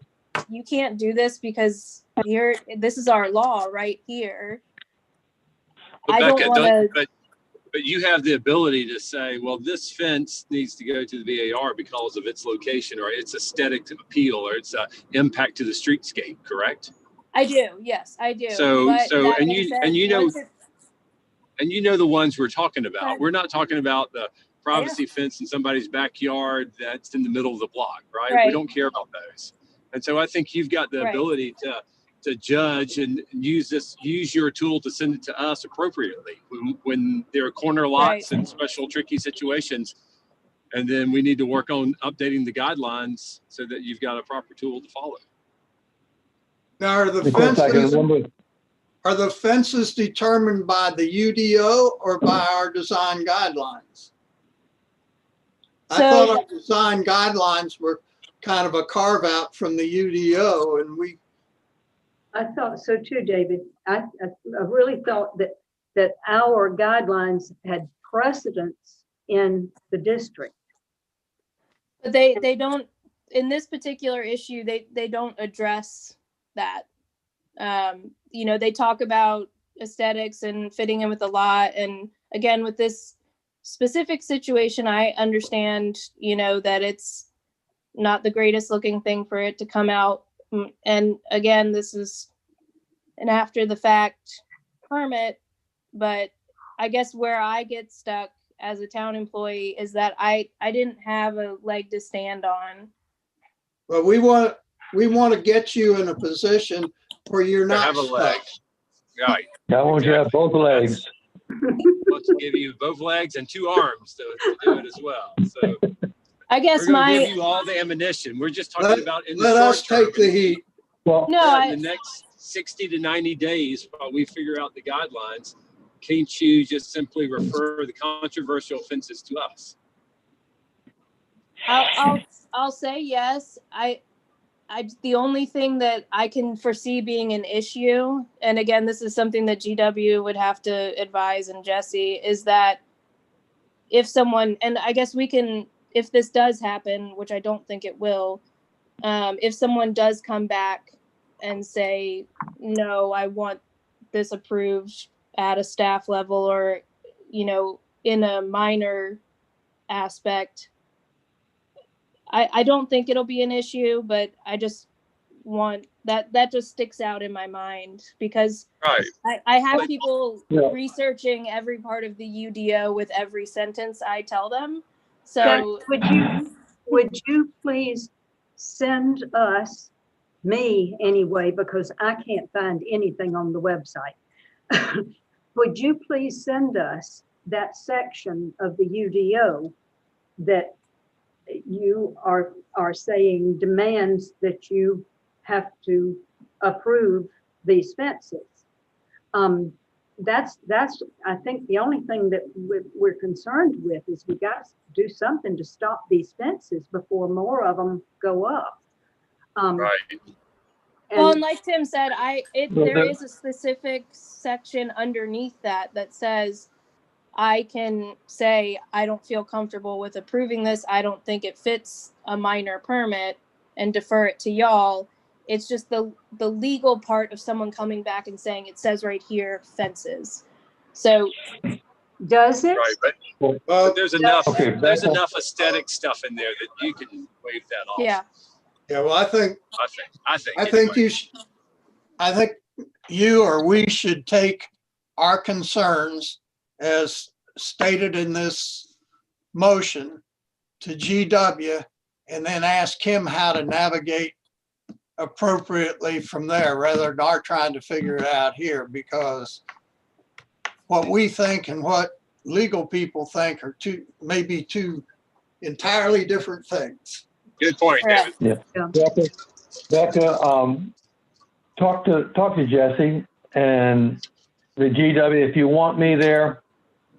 you can't do this because this is our law right here. But I Becca, don't want to. But you have the ability to say, well, this fence needs to go to the VAR because of its location or its aesthetic appeal or its impact to the streetscape, correct? I do, yes, I do. So, But so, that and being you, said, and you know, once it- and you know the ones we're talking about. Right. We're not talking about the privacy fence in somebody's backyard that's in the middle of the block, right? We Right. don't care about those. And so I think you've got the Right. ability to judge and use your tool to send it to us appropriately when there are corner lots and special tricky situations. And then we need to work on updating the guidelines so that you've got a proper tool to follow. Now, are the Because I can fences, remember, are the fences determined by the UDO or by our design guidelines? I So- thought our design guidelines were kind of a carve out from the UDO, and I thought so too, David. I really thought that our guidelines had precedence in the district. But they don't, in this particular issue, they don't address that. You know, they talk about aesthetics and fitting in with the lot. And again, with this specific situation, I understand, you know, that it's not the greatest looking thing for it to come out. And again, this is an after the fact permit, but I guess where I get stuck as a town employee is that I didn't have a leg to stand on. but we want to get you in a position where you're To not have a leg. stuck. Right. I want you to have both legs. Want to give you both legs and two arms to do it as well. So I guess we're going to my, give you all the ammunition. We're just talking about in the Let us short take term. the heat. Well, no, In the next 60 to 90 days, while we figure out the guidelines, can't you just simply refer the controversial offenses to us? I'll say yes. The only thing that I can foresee being an issue, and again, this is something that GW would have to advise and Jesse, is that if someone, and I guess we can, if this does happen, which I don't think it will, if someone does come back and say, no, I want this approved at a staff level or, you know, in a minor aspect, I don't think it'll be an issue, but I just want that just sticks out in my mind because Right. I have people Yeah. researching every part of the UDO with every sentence I tell them. So Would you please send us, me anyway, because I can't find anything on the website. Would you please send us that section of the UDO that you are saying demands that you have to approve these fences? That's I think the only thing that we're concerned with is we got to do something to stop these fences before more of them go up. Right. well, And and like Tim said, Well, there the- is a specific section underneath that says I can say I don't feel comfortable with approving this. I don't think it fits a minor permit and defer it to y'all. It's just the legal part of someone coming back and saying it says right here fences. So does it? Right. But Well, there's enough. Okay, There's Becca. enough aesthetic stuff in there that you can wave that off. yeah, yeah, well, I think I think. anyway. I think you or we should take our concerns as stated in this motion to GW and then ask him how to navigate appropriately from there rather than our trying to figure it out here, because what we think and what legal people think are maybe two entirely different things. Good point, correct. David. Becca, talk to Jesse and the GW. If you want me there,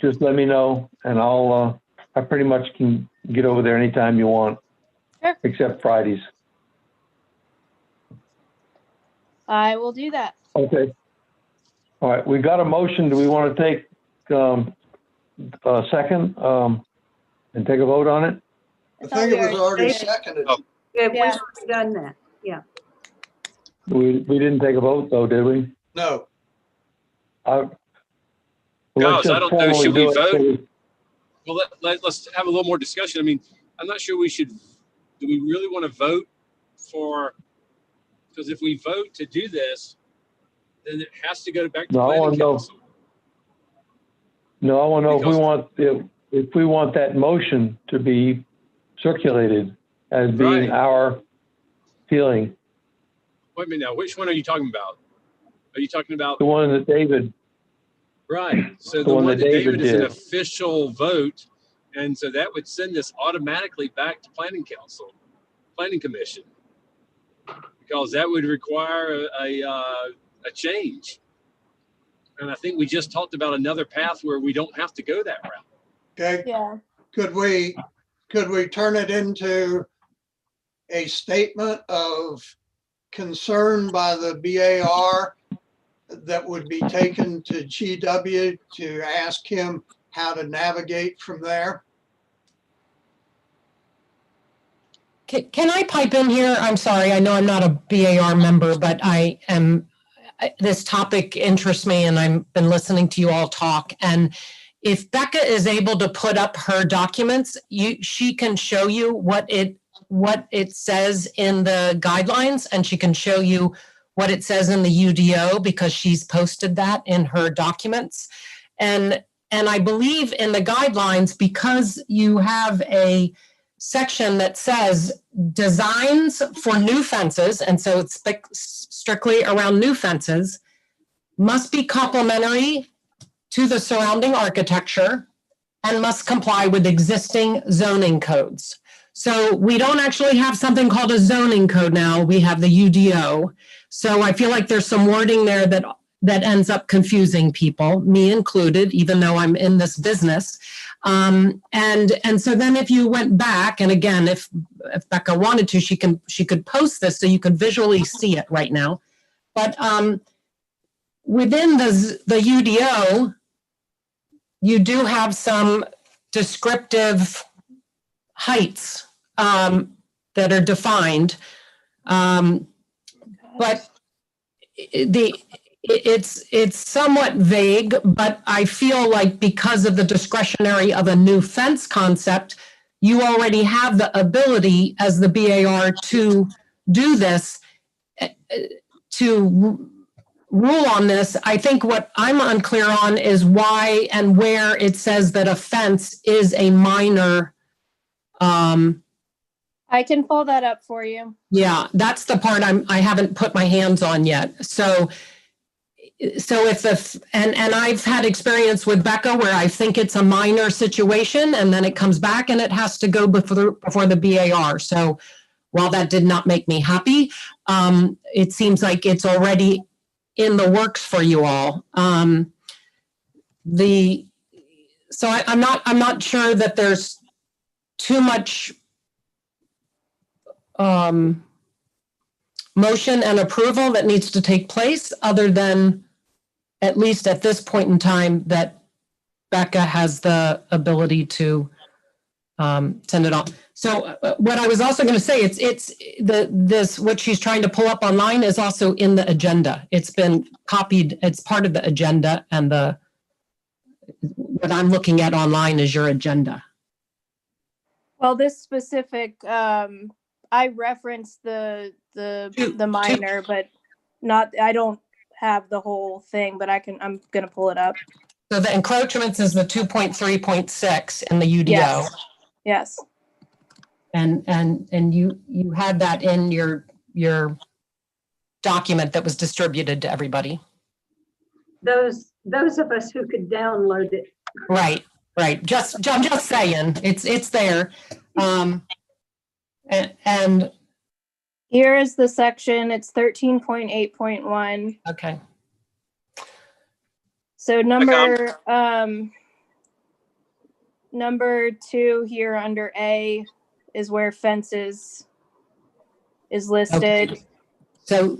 just let me know and I pretty much can get over there anytime you want, Sure. except Fridays. I will do that. Okay. All right, we got a motion. Do we want to take a second and take a vote on it? I think it was already did. seconded. Oh. Yeah, we've Yeah. already done that. Yeah. We didn't take a vote though, did we? No, I Let's Guys, I just don't know, should we formally do it. vote? Well, let's have a little more discussion. I mean, I'm not sure do we really want to vote because if we vote to do this, then it has to go back to No, I planning wanna know. council. No, I want to know Because- if we want that motion to be circulated as being Right. our feeling. Wait a minute now, which one are you talking about? Are you talking about, The one that David, right, so The one that David is an did. official vote, and so that would send us automatically back to planning commission. Because that would require a change. And I think we just talked about another path where we don't have to go that route. Okay, Yeah. could we turn it into a statement of concern by the BAR that would be taken to GW to ask him how to navigate from there? Can I pipe in here? I'm sorry. I know I'm not a BAR member, but this topic interests me and I've been listening to you all talk. And if Becca is able to put up her documents, she can show you what it says in the guidelines, and she can show you what it says in the UDO because she's posted that in her documents. And I believe in the guidelines, because you have a section that says designs for new fences, and so it's strictly around new fences, must be complementary to the surrounding architecture and must comply with existing zoning codes. So we don't actually have something called a zoning code now. We have the UDO. So I feel like there's some wording there that ends up confusing people, me included, even though I'm in this business. And so then if you went back, and again, if Becca wanted to, she could post this so you could visually see it right now. But within the UDO, you do have some descriptive heights that are defined, but it's somewhat vague. But I feel like because of the discretionary of a new fence concept, you already have the ability as the BAR to do this, to rule on this. I think what I'm unclear on is why and where it says that a fence is a minor. I can pull that up for you. Yeah, that's the part I haven't put my hands on yet. So if and I've had experience with Becca where I think it's a minor situation and then it comes back and it has to go before the BAR. So while that did not make me happy, it seems like it's already in the works for you all. So I'm not sure that there's too much motion and approval that needs to take place, other than, at least at this point in time, that Becca has the ability to send it on. So what I was also going to say, it's what she's trying to pull up online is also in the agenda. It's been copied. It's part of the agenda, and what I'm looking at online is your agenda. Well, this specific, I referenced the minor, but I don't have the whole thing, but I'm gonna pull it up. So the encroachments is the 2.3.6 in the UDO. Yes. And you had that in your document that was distributed to everybody. Those of us who could download it. Right. I'm just saying, it's there. And here is the section. It's 13.8.1. Okay. So number 2 here under A is where fences is listed. Okay. So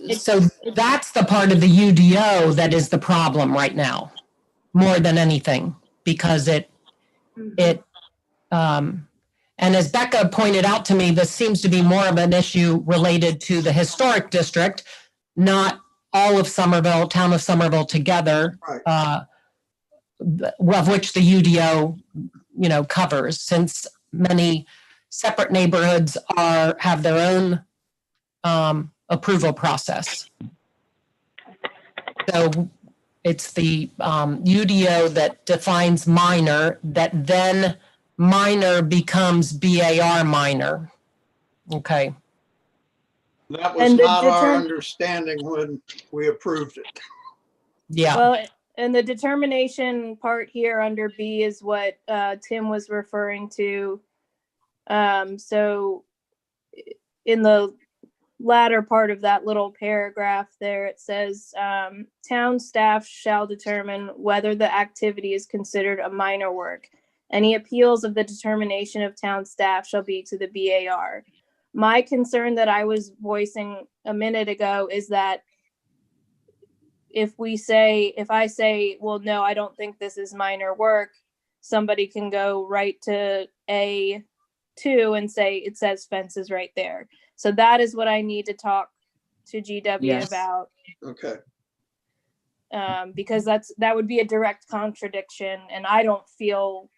that's the part of the UDO that is the problem right now, more than anything, because and as Becca pointed out to me, this seems to be more of an issue related to the historic district, not all of Somerville, town of Somerville together. Right. of which the UDO, covers, since many separate neighborhoods have their own approval process. So it's the UDO that defines minor, that then minor becomes BAR minor. Okay. That was And the not our determ- understanding when we approved it. Yeah. Well, and the determination part here under B is what Tim was referring to. So in the latter part of that little paragraph there, it says, town staff shall determine whether the activity is considered a minor work. Any appeals of the determination of town staff shall be to the BAR. My concern that I was voicing a minute ago is that if I say, well, no, I don't think this is minor work, somebody can go right to A2 and say, it says fences right there. So that is what I need to talk to GW Yes. about. Okay. Because that would be a direct contradiction, and I feel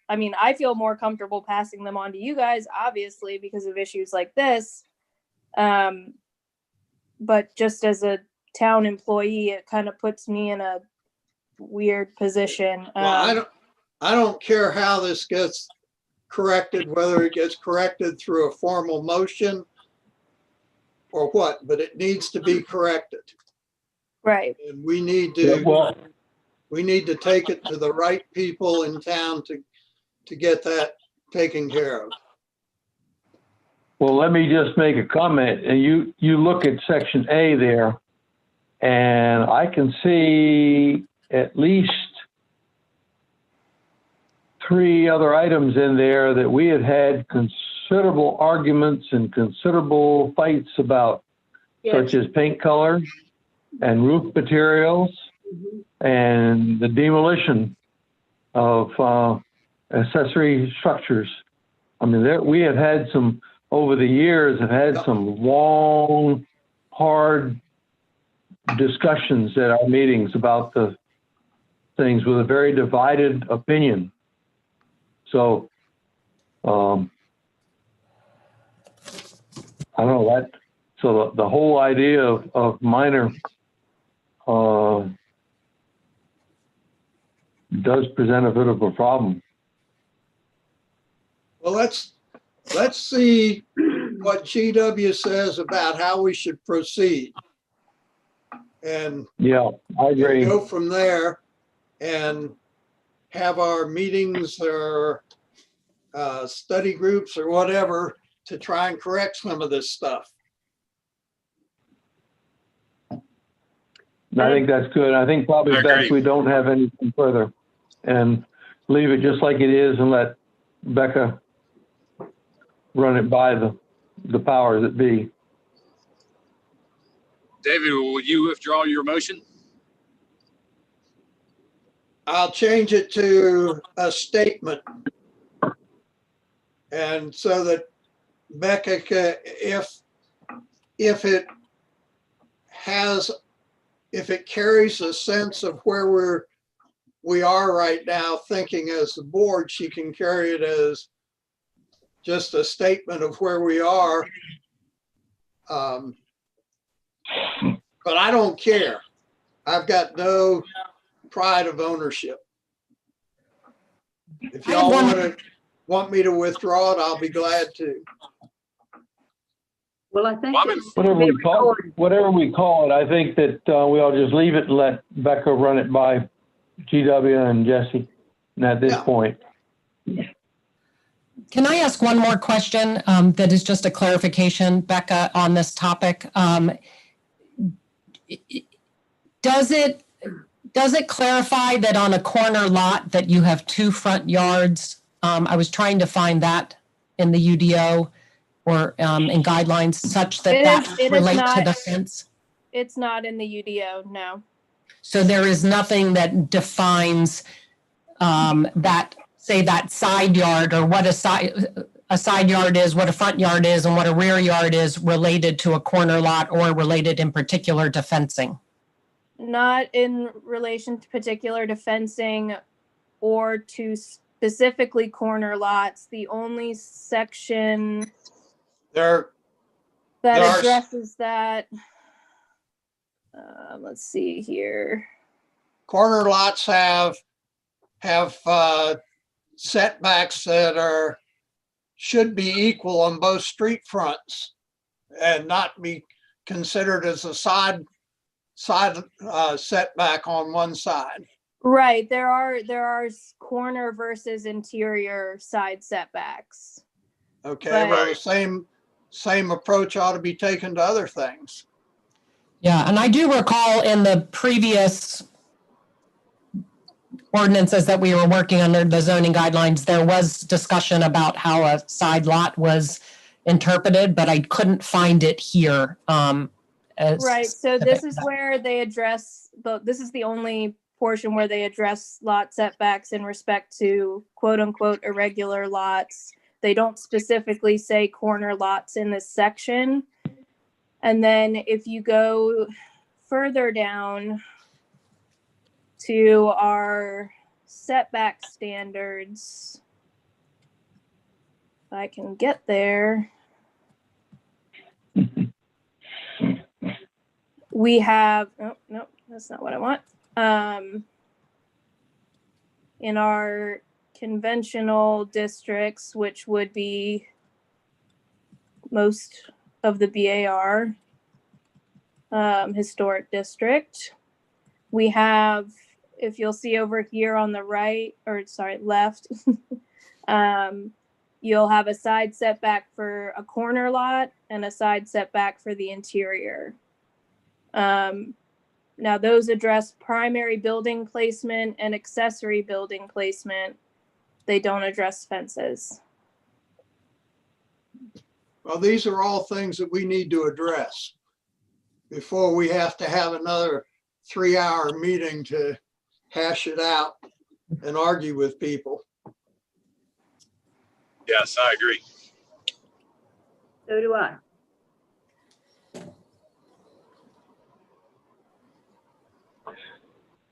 more comfortable passing them on to you guys, obviously, because of issues like this. But just as a town employee, it kind of puts me in a weird position. Well, I don't care how this gets corrected, whether it gets corrected through a formal motion or what, but it needs to be corrected. Right. And we need Yeah, to, well, we need to take it to the right people in town to get that taken care of. well, let me just make a comment. And you look at section A there, and I can see at least 3 other items in there that we had considerable arguments and considerable fights about, such as paint color and roof materials and the demolition of accessory structures. I mean, we have had some, over the years, have had some long, hard discussions at our meetings about the things with a very divided opinion. So, I don't know that. So the whole idea of minor does present a bit of a problem. Well, let's see what GW says about how we should proceed. And Yeah, I agree. go from there and have our meetings or study groups or whatever to try and correct some of this stuff. I think that's good. I think probably I best agree. we don't have anything further and leave it just like it is and let Becca run it by the powers that be. David, will you withdraw your motion? I'll change it to a statement. And so that Becca, if it carries a sense of where we are right now thinking as the board, she can carry it as just a statement of where we are. But I don't care. I've got no pride of ownership. If y'all want me to withdraw it, I'll be glad to. Well, I think Well, it's Whatever we call it, I think that we ought to just leave it and let Becca run it by GW and Jesse at this Yeah. point. Can I ask one more question that is just a clarification, Becca, on this topic? Does it clarify that on a corner lot that you have 2 front yards? I was trying to find that in the UDO or in guidelines such that It is relate to not- the fence. It's not in the UDO, no. So there is nothing that defines that, say, that side yard or what a side yard is, what a front yard is, and what a rear yard is related to a corner lot or related in particular to fencing. Not in relation to particular to fencing. or to specifically corner lots. The only section There, that There are- addresses that, let's see here. corner lots have setbacks that should be equal on both street fronts and not be considered as a side setback on one side. Right, there are corner versus interior side setbacks. Okay, But- well, the same approach ought to be taken to other things. Yeah, and I do recall in the previous ordinances that we were working under the zoning guidelines, there was discussion about how a side lot was interpreted, but I couldn't find it here. Right, so this is where they address, this is the only portion where they address lot setbacks in respect to quote unquote irregular lots. They don't specifically say corner lots in this section. And then if you go further down to our setback standards, if I can get there. We have, oh, no, that's not what I want. In our conventional districts, which would be most of the BAR, historic district, we have, if you'll see over here on the right, or sorry, left, you'll have a side setback for a corner lot and a side setback for the interior. Now those address primary building placement and accessory building placement. They don't address fences. Well, these are all things that we need to address before we have to have another 3-hour meeting to hash it out and argue with people. Yes, I agree. So do I.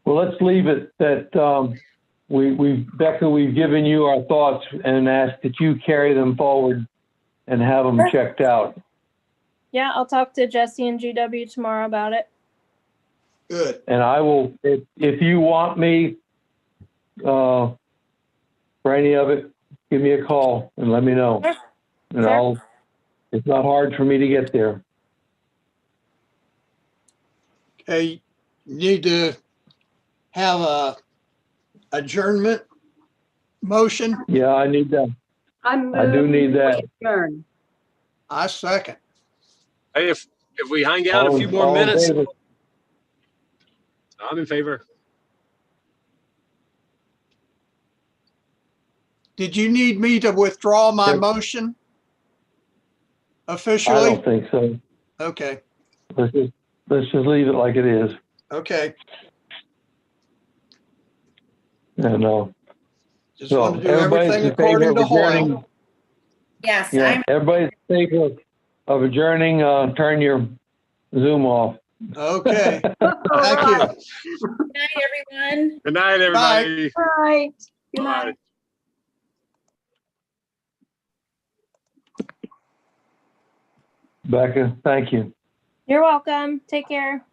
Well, let's leave it that Becca, we've given you our thoughts and asked that you carry them forward and have them Sure. checked out. Yeah, I'll talk to Jesse and GW tomorrow about it. Good. And I will, if you want me for any of it, give me a call and let me know. Sure. And Sure. it's not hard for me to get there. Okay, you need to have a adjournment motion. Yeah, I need that. I do need that. Adjourn. I second. Hey, if we hang out a few more All in minutes, favor? I'm in favor. Did you need me to withdraw my Yep. motion I officially? don't think so. Okay, Let's just leave it like it is. okay. And Just so want to do everybody's everything in favor according of to adjourning. Hoyle. Yes, Yeah, everybody's in favor of adjourning. Turn your Zoom off. Okay, thank you. Good night, everyone. Good night, everybody. All right. Good night. Bye. Becca, thank you. You're welcome. Take care.